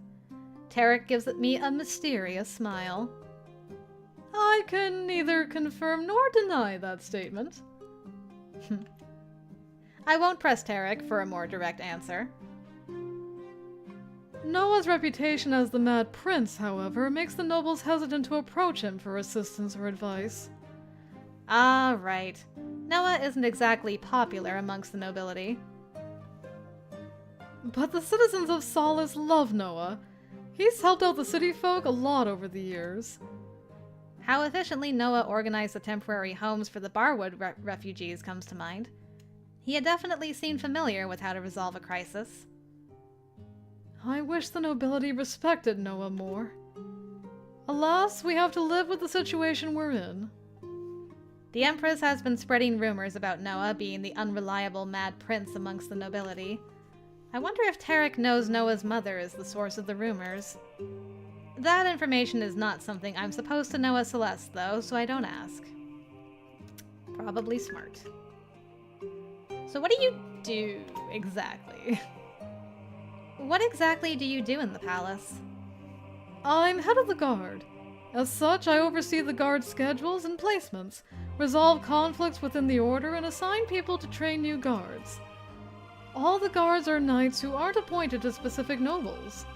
Tarek gives me a mysterious smile. I can neither confirm nor deny that statement. I won't press Tarek for a more direct answer. Noah's reputation as the Mad Prince, however, makes the nobles hesitant to approach him for assistance or advice. Ah, right. Noah isn't exactly popular amongst the nobility. But the citizens of Solace love Noah. He's helped out the city folk a lot over the years. How efficiently Noah organized the temporary homes for the Barwood refugees comes to mind. He had definitely seemed familiar with how to resolve a crisis. I wish the nobility respected Noah more. Alas, we have to live with the situation we're in. The Empress has been spreading rumors about Noah being the unreliable Mad Prince amongst the nobility. I wonder if Tarek knows Noah's mother is the source of the rumors. That information is not something I'm supposed to know as Celeste, though, so I don't ask. Probably smart. So what do you do, exactly? What exactly do you do in the palace? I'm head of the guard. As such, I oversee the guard schedules and placements, resolve conflicts within the order, and assign people to train new guards. All the guards are knights who aren't appointed to specific nobles.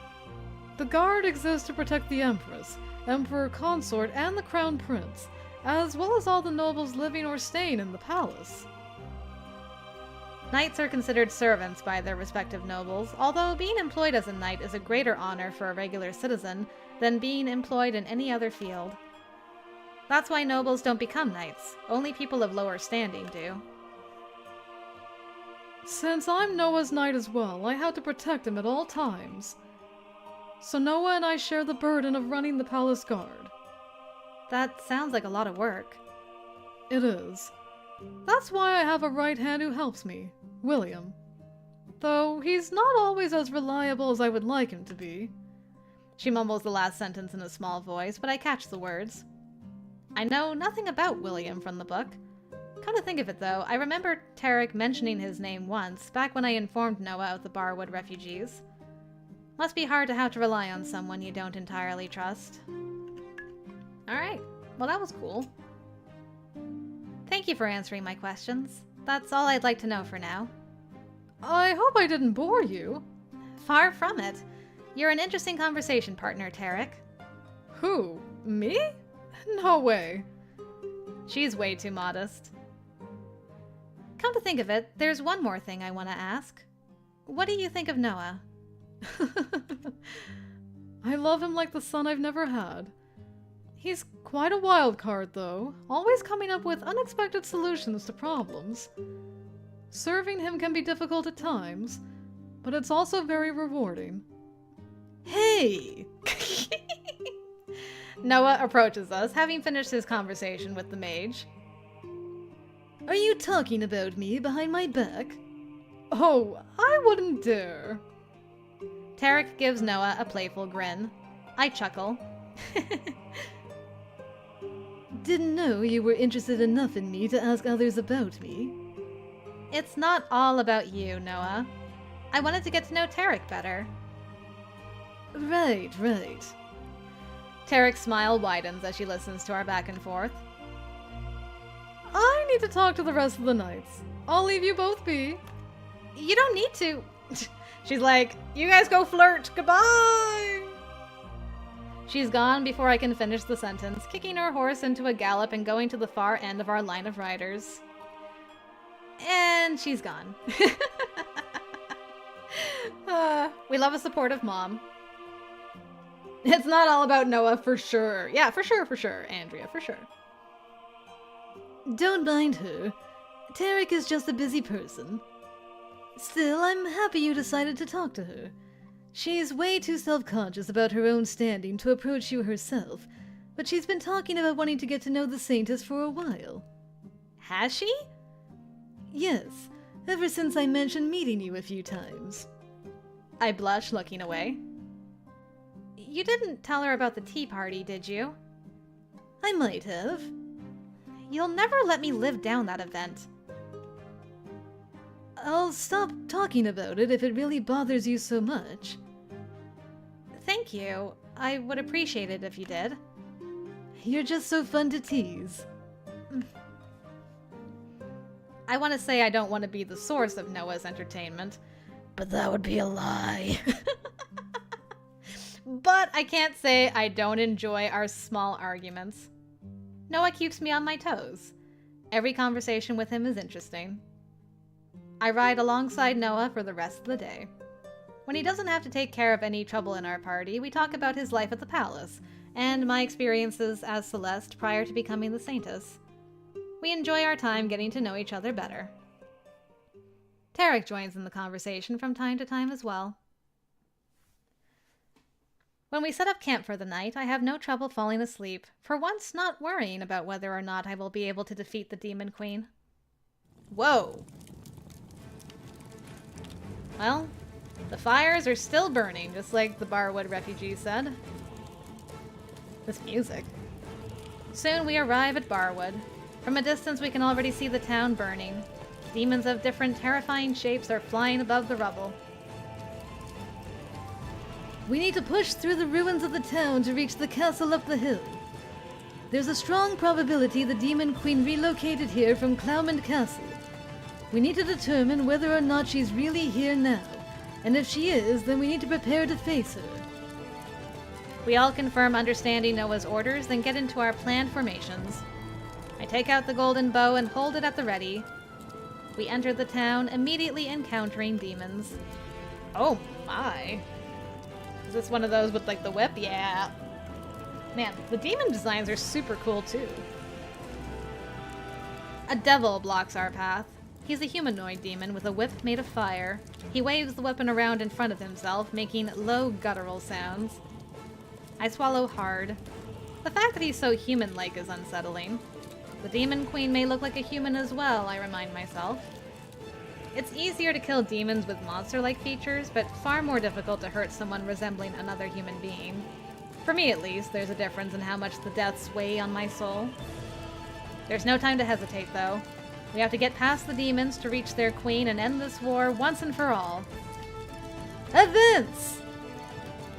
The guard exists to protect the Empress, Emperor Consort, and the Crown Prince, as well as all the nobles living or staying in the palace. Knights are considered servants by their respective nobles, although being employed as a knight is a greater honor for a regular citizen than being employed in any other field. That's why nobles don't become knights. Only people of lower standing do. Since I'm Noah's knight as well, I had to protect him at all times. So Noah and I share the burden of running the palace guard. That sounds like a lot of work. It is. That's why I have a right hand who helps me, William. Though he's not always as reliable as I would like him to be. She mumbles the last sentence in a small voice, but I catch the words. I know nothing about William from the book. Come to think of it, though, I remember Tarek mentioning his name once, back when I informed Noah of the Barwood refugees. Must be hard to have to rely on someone you don't entirely trust. Alright, well that was cool. Thank you for answering my questions. That's all I'd like to know for now. I hope I didn't bore you. Far from it. You're an interesting conversation partner, Tarek. Who? Me? No way. She's way too modest. Come to think of it, there's one more thing I want to ask. What do you think of Noah? I love him like the son I've never had. He's quite a wild card, though, always coming up with unexpected solutions to problems. Serving him can be difficult at times, but it's also very rewarding. Hey! Noah approaches us, having finished his conversation with the mage. Are you talking about me behind my back? Oh, I wouldn't dare. Tarek gives Noah a playful grin. I chuckle. Didn't know you were interested enough in me to ask others about me. It's not all about you, Noah. I wanted to get to know Tarek better. Right. Tarek's smile widens as she listens to our back and forth. I need to talk to the rest of the knights. I'll leave you both be. You don't need to. She's like, you guys go flirt. Goodbye. She's gone before I can finish the sentence, kicking her horse into a gallop and going to the far end of our line of riders. And she's gone. We love a supportive mom. It's not all about Noah, for sure. Yeah, for sure, Andrea, for sure. Don't mind her. Tarek is just a busy person. Still, I'm happy you decided to talk to her. She's way too self-conscious about her own standing to approach you herself, but she's been talking about wanting to get to know the Saintess for a while. Has she? Yes, ever since I mentioned meeting you a few times. I blush, looking away. You didn't tell her about the tea party, did you? I might have. You'll never let me live down that event. I'll stop talking about it if it really bothers you so much. Thank you. I would appreciate it if you did. You're just so fun to tease. I want to say I don't want to be the source of Noah's entertainment, but that would be a lie. But I can't say I don't enjoy our small arguments. Noah keeps me on my toes. Every conversation with him is interesting. I ride alongside Noah for the rest of the day. When he doesn't have to take care of any trouble in our party, we talk about his life at the palace, and my experiences as Celeste prior to becoming the Saintess. We enjoy our time getting to know each other better. Tarek joins in the conversation from time to time as well. When we set up camp for the night, I have no trouble falling asleep, for once not worrying about whether or not I will be able to defeat the Demon Queen. Whoa! Well, the fires are still burning, just like the Barwood refugees said. This music. Soon we arrive at Barwood. From a distance we can already see the town burning. Demons of different terrifying shapes are flying above the rubble. We need to push through the ruins of the town to reach the castle up the hill. There's a strong probability the Demon Queen relocated here from Clowmond Castle. We need to determine whether or not she's really here now, and if she is, then we need to prepare to face her. We all confirm understanding Noah's orders, then get into our planned formations. I take out the golden bow and hold it at the ready. We enter the town, immediately encountering demons. Oh my! Is this one of those with like the whip? Yeah. Man, the demon designs are super cool too. A devil blocks our path. He's a humanoid demon with a whip made of fire. He waves the weapon around in front of himself, making low guttural sounds. I swallow hard. The fact that he's so human-like is unsettling. The Demon Queen may look like a human as well, I remind myself. It's easier to kill demons with monster-like features, but far more difficult to hurt someone resembling another human being. For me, at least, there's a difference in how much the deaths weigh on my soul. There's no time to hesitate, though. We have to get past the demons to reach their queen and end this war once and for all. Advance!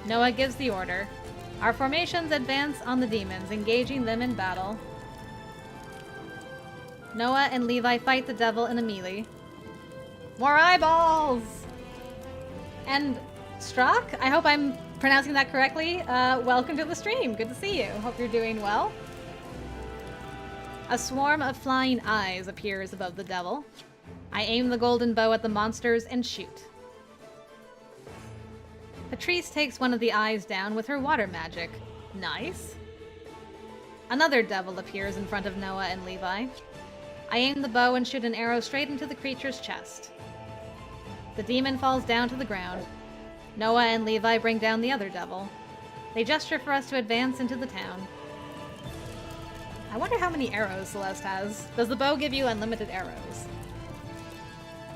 Noah gives the order. Our formations advance on the demons, engaging them in battle. Noah and Levi fight the devil in a melee. More eyeballs! And Strock, I hope I'm pronouncing that correctly. Welcome to the stream. Good to see you. Hope you're doing well. A swarm of flying eyes appears above the devil. I aim the golden bow at the monsters and shoot. Patrice takes one of the eyes down with her water magic. Nice. Another devil appears in front of Noah and Levi. I aim the bow and shoot an arrow straight into the creature's chest. The demon falls down to the ground. Noah and Levi bring down the other devil. They gesture for us to advance into the town. I wonder how many arrows Celeste has. Does the bow give you unlimited arrows?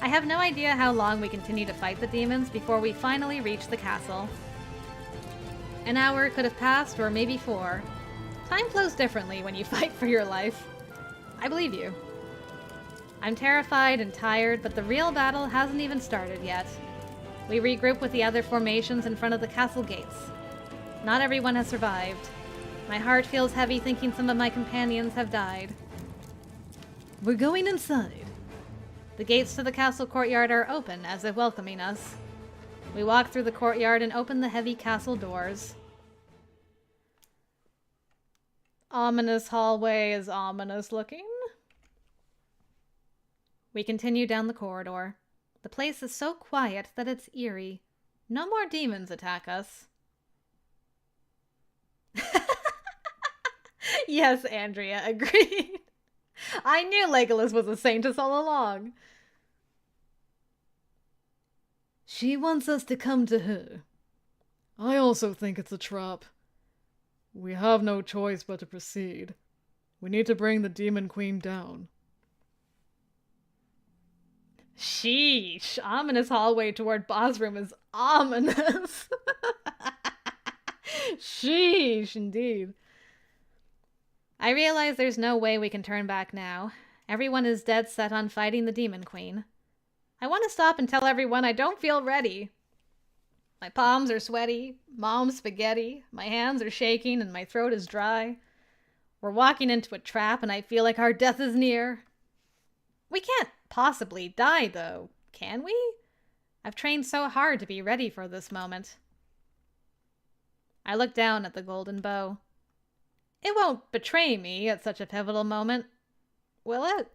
I have no idea how long we continue to fight the demons before we finally reach the castle. An hour could have passed, or maybe 4. Time flows differently when you fight for your life. I believe you. I'm terrified and tired, but the real battle hasn't even started yet. We regroup with the other formations in front of the castle gates. Not everyone has survived. My heart feels heavy thinking some of my companions have died. We're going inside. The gates to the castle courtyard are open as if welcoming us. We walk through the courtyard and open the heavy castle doors. Ominous hallway is ominous looking. We continue down the corridor. The place is so quiet that it's eerie. No more demons attack us. Yes, Andrea, agreed. I knew Legolas was a Saintess all along. She wants us to come to her. I also think it's a trap. We have no choice but to proceed. We need to bring the Demon Queen down. Sheesh. Ominous hallway toward boss room is ominous. Sheesh, indeed. I realize there's no way we can turn back now. Everyone is dead set on fighting the Demon Queen. I want to stop and tell everyone I don't feel ready. My palms are sweaty, mom's spaghetti, my hands are shaking, and my throat is dry. We're walking into a trap, and I feel like our death is near. We can't possibly die, though, can we? I've trained so hard to be ready for this moment. I look down at the golden bow. It won't betray me at such a pivotal moment, will it?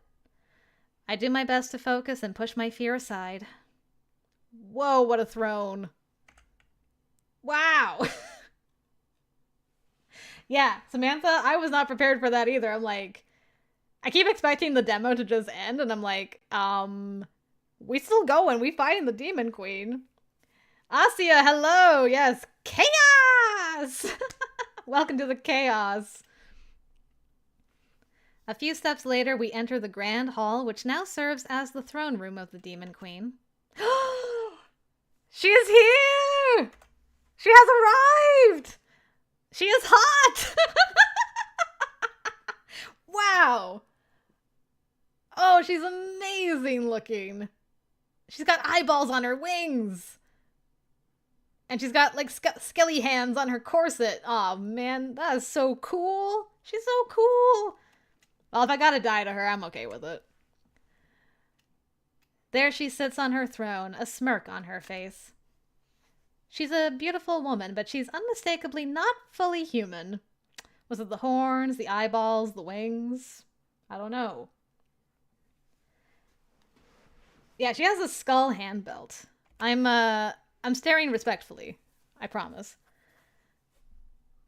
I do my best to focus and push my fear aside. Whoa, what a throne. Wow. Yeah, Samantha, I was not prepared for that either. I'm like, I keep expecting the demo to just end, and I'm like, we still going. We fighting the Demon Queen. Asia, hello. Yes, chaos. Welcome to the chaos. A few steps later, we enter the grand hall, which now serves as the throne room of the Demon Queen. She is here! She has arrived! She is hot! Wow! Oh, she's amazing looking. She's got eyeballs on her wings. And she's got, like, skelly hands on her corset. Oh, man, that is so cool. She's so cool. Well, if I gotta die to her, I'm okay with it. There she sits on her throne, a smirk on her face. She's a beautiful woman, but she's unmistakably not fully human. Was it the horns, the eyeballs, the wings? I don't know. Yeah, she has a skull hand belt. I'm staring respectfully. I promise.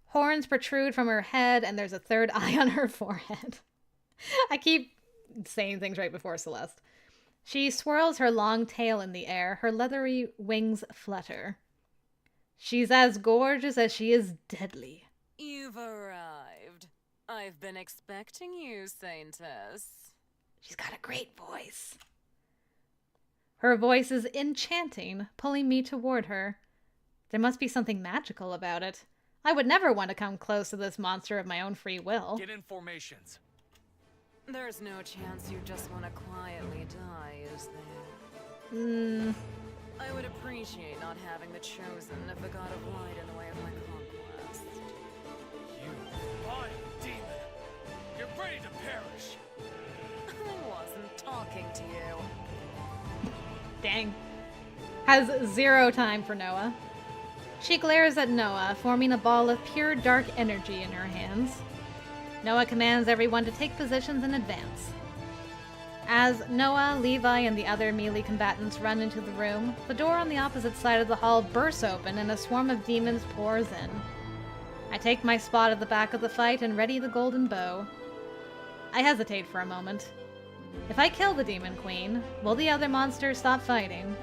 Horns protrude from her head, and there's a third eye on her forehead. I keep saying things right before Celeste. She swirls her long tail in the air. Her leathery wings flutter. She's as gorgeous as she is deadly. You've arrived. I've been expecting you, Saintess. She's got a great voice. Her voice is enchanting, pulling me toward her. There must be something magical about it. I would never want to come close to this monster of my own free will. Get in formations. There's no chance you just want to quietly die, is there? I would appreciate not having the chosen of the God of Light in the way of my conquest. You lying demon. You're ready to perish. I wasn't talking to you. Dang. Has zero time for Noah. She glares at Noah, forming a ball of pure dark energy in her hands. Noah commands everyone to take positions in advance. As Noah, Levi, and the other melee combatants run into the room, the door on the opposite side of the hall bursts open and a swarm of demons pours in. I take my spot at the back of the fight and ready the golden bow. I hesitate for a moment. If I kill the Demon Queen, will the other monsters stop fighting?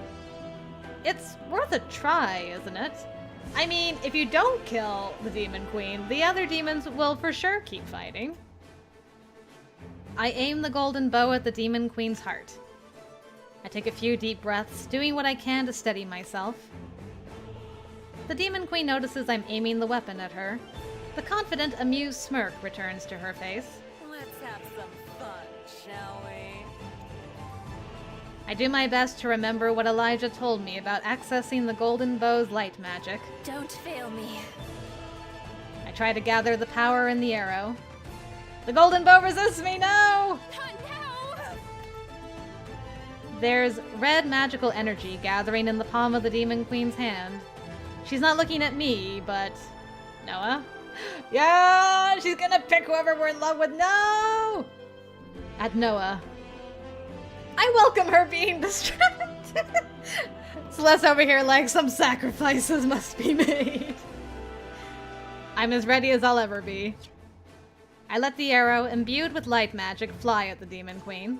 It's worth a try, isn't it? I mean, if you don't kill the Demon Queen, the other demons will for sure keep fighting. I aim the golden bow at the Demon Queen's heart. I take a few deep breaths, doing what I can to steady myself. The Demon Queen notices I'm aiming the weapon at her. The confident, amused smirk returns to her face. Let's have some fun, shall we? I do my best to remember what Elijah told me about accessing the golden bow's light magic. Don't fail me. I try to gather the power in the arrow. The golden bow resists me, no! No! There's red magical energy gathering in the palm of the Demon Queen's hand. She's not looking at me, but... Noah? Yeah! She's gonna pick whoever we're in love with, no! At Noah. I welcome her being distracted. Celeste over here like some sacrifices must be made. I'm as ready as I'll ever be. I let the arrow, imbued with light magic, fly at the Demon Queen.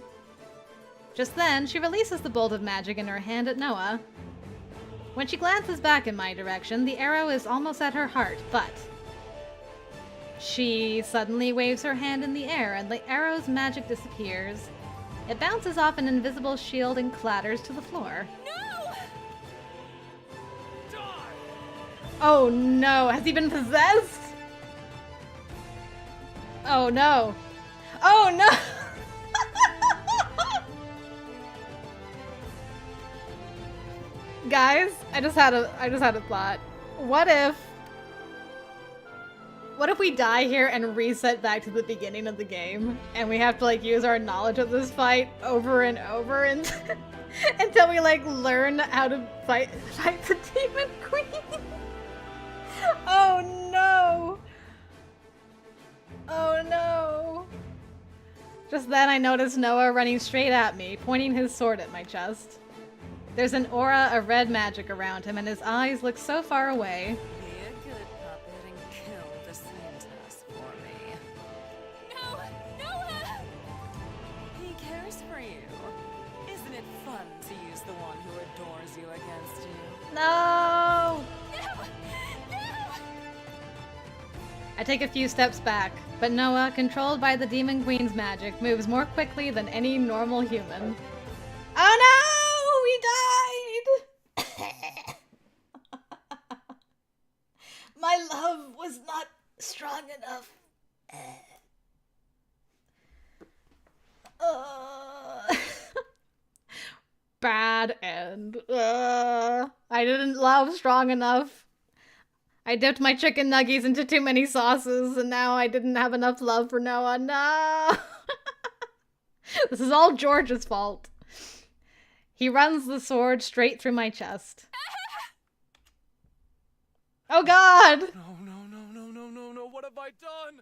Just then, she releases the bolt of magic in her hand at Noah. When she glances back in my direction, the arrow is almost at her heart, but... she suddenly waves her hand in the air and the arrow's magic disappears. It bounces off an invisible shield and clatters to the floor. No! Die! Oh no, has he been possessed? Oh no. Oh no! Guys, I just had a thought. What if we die here and reset back to the beginning of the game and we have to like use our knowledge of this fight over and over and until we like learn how to fight the Demon Queen? Oh no! Oh no! Just then I noticed Noah running straight at me, pointing his sword at my chest. There's an aura of red magic around him and his eyes look so far away. Be a good puppet and kill the Saintess for me. No! Noah! He cares for you. Isn't it fun to use the one who adores you against you? No! No! No! I take a few steps back, but Noah, controlled by the Demon Queen's magic, moves more quickly than any normal human. Oh no! We died! My love was not strong enough. Bad end. I didn't love strong enough. I dipped my chicken nuggets into too many sauces, and now I didn't have enough love for Noah. No! This is all George's fault. He runs the sword straight through my chest. Oh god! No, what have I done?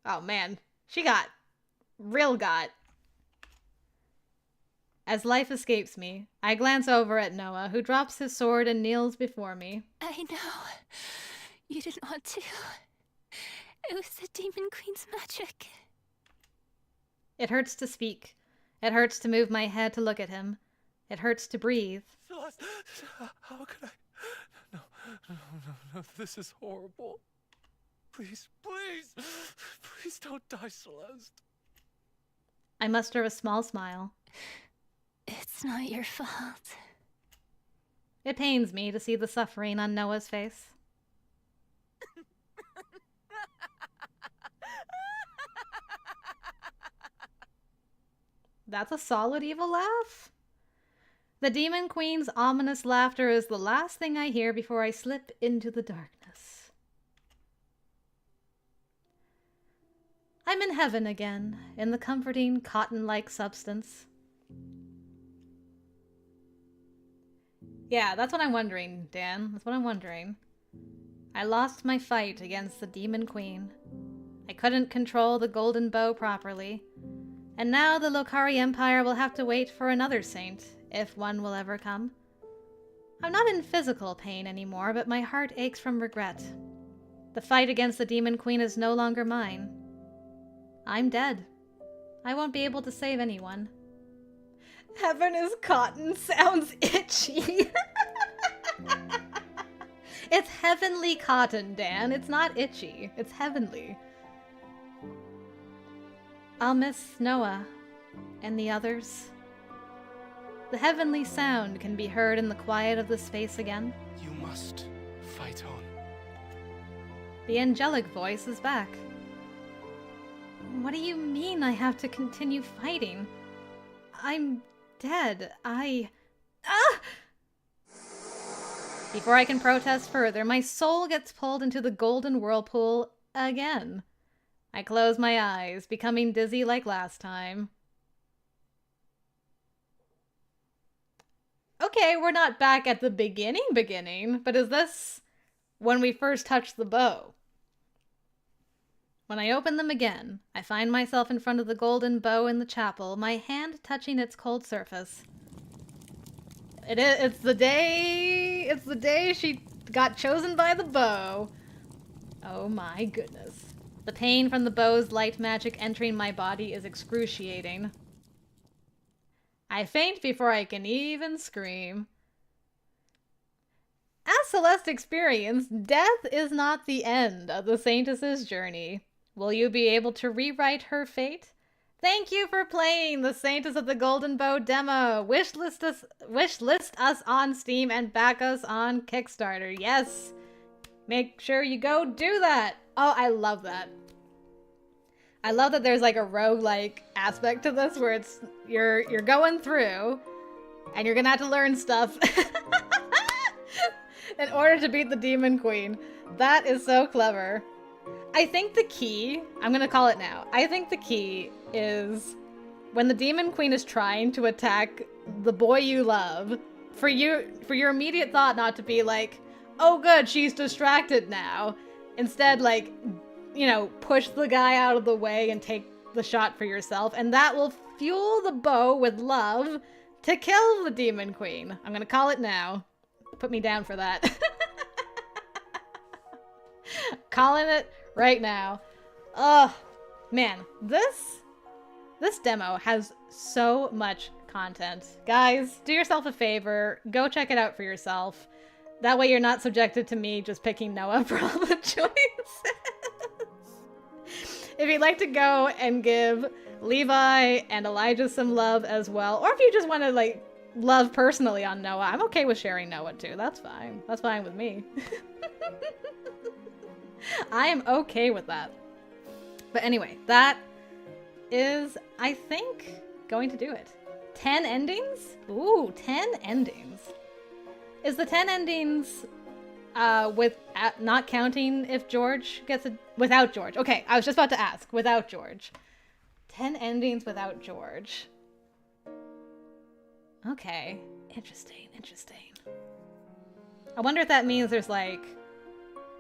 Oh man, she got real got. As life escapes me, I glance over at Noah, who drops his sword and kneels before me. I know. You didn't want to. It was the Demon Queen's magic. It hurts to speak. It hurts to move my head to look at him. It hurts to breathe. Celeste, how could I? No, this is horrible. Please don't die, Celeste. I muster a small smile. It's not your fault. It pains me to see the suffering on Noah's face. That's a solid evil laugh. The Demon Queen's ominous laughter is the last thing I hear before I slip into the darkness. I'm in heaven again, in the comforting cotton-like substance. Yeah, that's what I'm wondering, Dan. That's what I'm wondering. I lost my fight against the Demon Queen. I couldn't control the golden bow properly. And now the Lokari Empire will have to wait for another saint, if one will ever come. I'm not in physical pain anymore, but my heart aches from regret. The fight against the Demon Queen is no longer mine. I'm dead. I won't be able to save anyone. Heaven is cotton sounds itchy. It's heavenly cotton, Dan. It's not itchy. It's heavenly. I'll miss Noah and the others. The heavenly sound can be heard in the quiet of the space again. You must fight on. The angelic voice is back. What do you mean I have to continue fighting? I'm dead. Before I can protest further, my soul gets pulled into the golden whirlpool again. I close my eyes, becoming dizzy like last time. Okay, we're not back at the beginning, but is this when we first touched the bow? When I open them again, I find myself in front of the golden bow in the chapel, my hand touching its cold surface. It's the day she got chosen by the bow. Oh my goodness. The pain from the bow's light magic entering my body is excruciating. I faint before I can even scream. As Celeste experienced, death is not the end of the Saintess's journey. Will you be able to rewrite her fate? Thank you for playing the Saintess of the Golden Bow demo. Wishlist us on Steam and back us on Kickstarter. Yes. Make sure you go do that. Oh, I love that. I love that there's like a roguelike aspect to this where it's you're going through and you're gonna have to learn stuff in order to beat the Demon Queen. That is so clever. I think the key, I'm gonna call it now, I think the key is when the Demon Queen is trying to attack the boy you love, for your immediate thought not to be like, oh good, she's distracted now. Instead, like, you know, push the guy out of the way and take the shot for yourself, and that will fuel the bow with love to kill the Demon Queen. I'm gonna call it now. Put me down for that. Calling it right now. Oh, man, this demo has so much content. Guys, do yourself a favor. Go check it out for yourself. That way you're not subjected to me just picking Noah for all the choices. If you'd like to go and give Levi and Elijah some love as well, or if you just want to, like, love personally on Noah, I'm okay with sharing Noah too. That's fine. That's fine with me. I am okay with that. But anyway, that is, I think, going to do it. 10 endings? Ooh, 10 endings. Is the 10 endings not counting if George gets a... Without George. Okay, I was just about to ask. Without George. 10 endings without George. Okay. Interesting, interesting. I wonder if that means there's, like,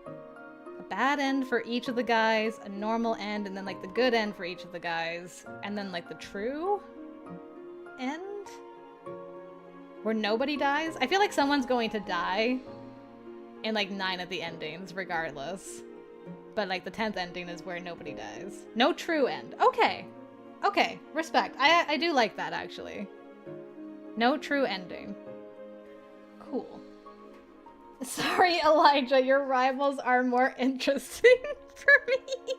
a bad end for each of the guys, a normal end, and then, like, the good end for each of the guys, and then, like, the true end? Where nobody dies? I feel like someone's going to die in, like, 9 of the endings, regardless. But, like, the 10th ending is where nobody dies. No true end. Okay. Okay. Respect. I do like that, actually. No true ending. Cool. Sorry, Elijah, your rivals are more interesting for me.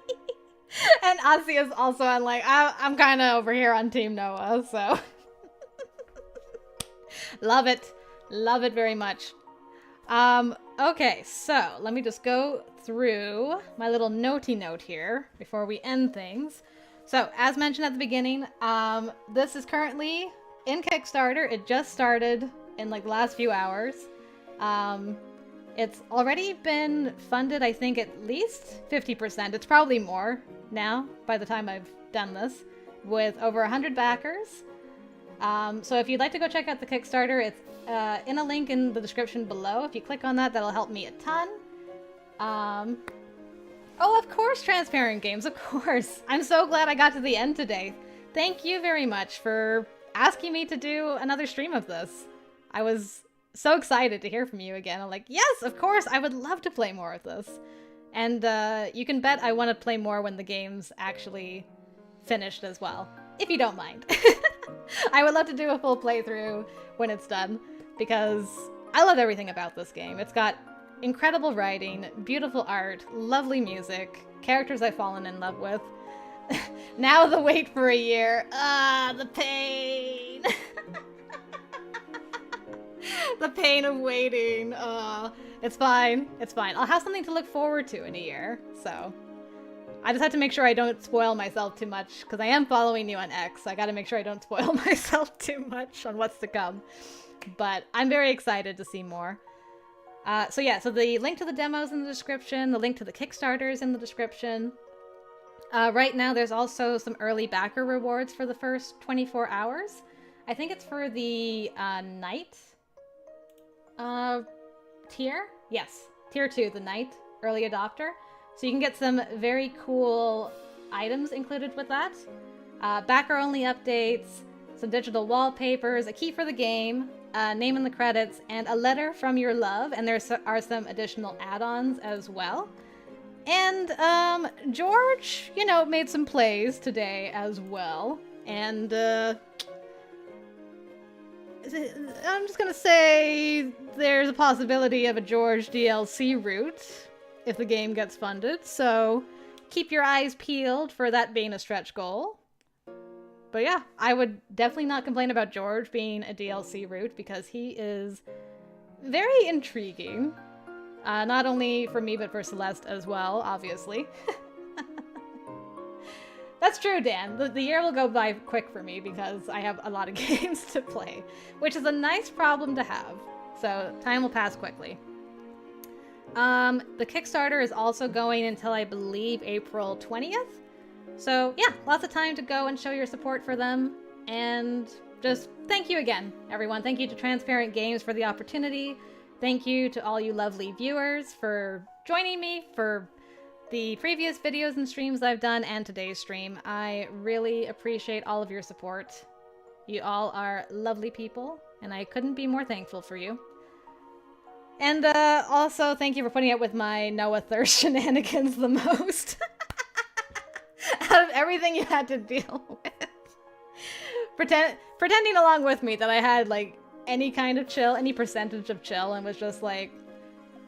And Asi is also on, like, I'm kind of over here on Team Noah, so... Love it. Love it very much. Okay, so let me just go through my little notey note here before we end things. So, as mentioned at the beginning, this is currently in Kickstarter. It just started in like the last few hours. It's already been funded, I think, at least 50%. It's probably more now by the time I've done this, with over 100 backers. So if you'd like to go check out the Kickstarter, it's in a link in the description below. If you click on that, that'll help me a ton. Oh, of course, Transparent Games, of course. I'm so glad I got to the end today. Thank you very much for asking me to do another stream of this. I was so excited to hear from you again. I'm like, yes, of course, I would love to play more of this. And you can bet I want to play more when the game's actually finished as well, if you don't mind. I would love to do a full playthrough when it's done, because I love everything about this game. It's got incredible writing, beautiful art, lovely music, characters I've fallen in love with. Now the wait for a year. The pain. The pain of waiting. It's fine. It's fine. I'll have something to look forward to in a year, so I just have to make sure I don't spoil myself too much, because I am following you on X. So I gotta make sure I don't spoil myself too much on what's to come. But I'm very excited to see more. So the link to the demo's in the description, the link to the Kickstarter is in the description. Right now there's also some early backer rewards for the first 24 hours. I think it's for the night tier? Yes, tier 2, the night early adopter. So you can get some very cool items included with that. Backer-only updates, some digital wallpapers, a key for the game, name in the credits, and a letter from your love. And there are some additional add-ons as well. And George, made some plays today as well. And I'm just gonna say there's a possibility of a George DLC route if the game gets funded, so keep your eyes peeled for that being a stretch goal. But yeah, I would definitely not complain about George being a DLC route, because he is very intriguing. Not only for me, but for Celeste as well, obviously. That's true, Dan. The year will go by quick for me because I have a lot of games to play, which is a nice problem to have. So time will pass quickly. The Kickstarter is also going until, I believe, April 20th. So yeah, lots of time to go and show your support for them. And just thank you again, everyone. Thank you to Transparent Games for the opportunity. Thank you to all you lovely viewers for joining me for the previous videos and streams I've done and today's stream. I really appreciate all of your support. You all are lovely people, and I couldn't be more thankful for you. And also, thank you for putting up with my Noah Thirst shenanigans the most. Out of everything you had to deal with. Pretending along with me that I had, like, any kind of chill, any percentage of chill, and was just like,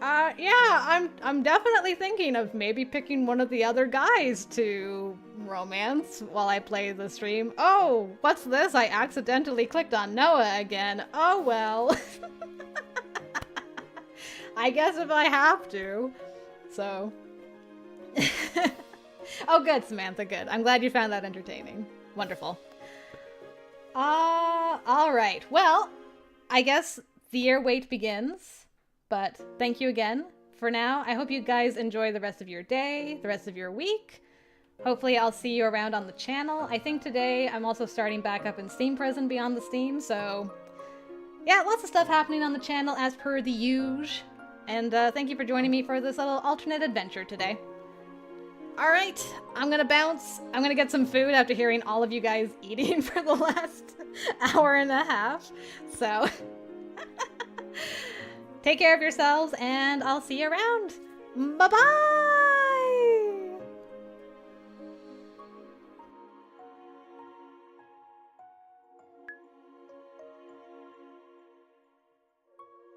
yeah, I'm definitely thinking of maybe picking one of the other guys to romance while I play the stream. Oh, what's this? I accidentally clicked on Noah again. Oh, well. I guess if I have to. So. Oh, good, Samantha, good. I'm glad you found that entertaining. Wonderful. Alright. Well, I guess the year wait begins. But thank you again for now. I hope you guys enjoy the rest of your day, the rest of your week. Hopefully I'll see you around on the channel. I think today I'm also starting back up in Steam Prison Beyond the Steam, so yeah, lots of stuff happening on the channel as per the usual. And thank you for joining me for this little alternate adventure today. Alright, I'm gonna bounce. I'm gonna get some food after hearing all of you guys eating for the last hour and a half. So take care of yourselves, and I'll see you around. Bye-bye!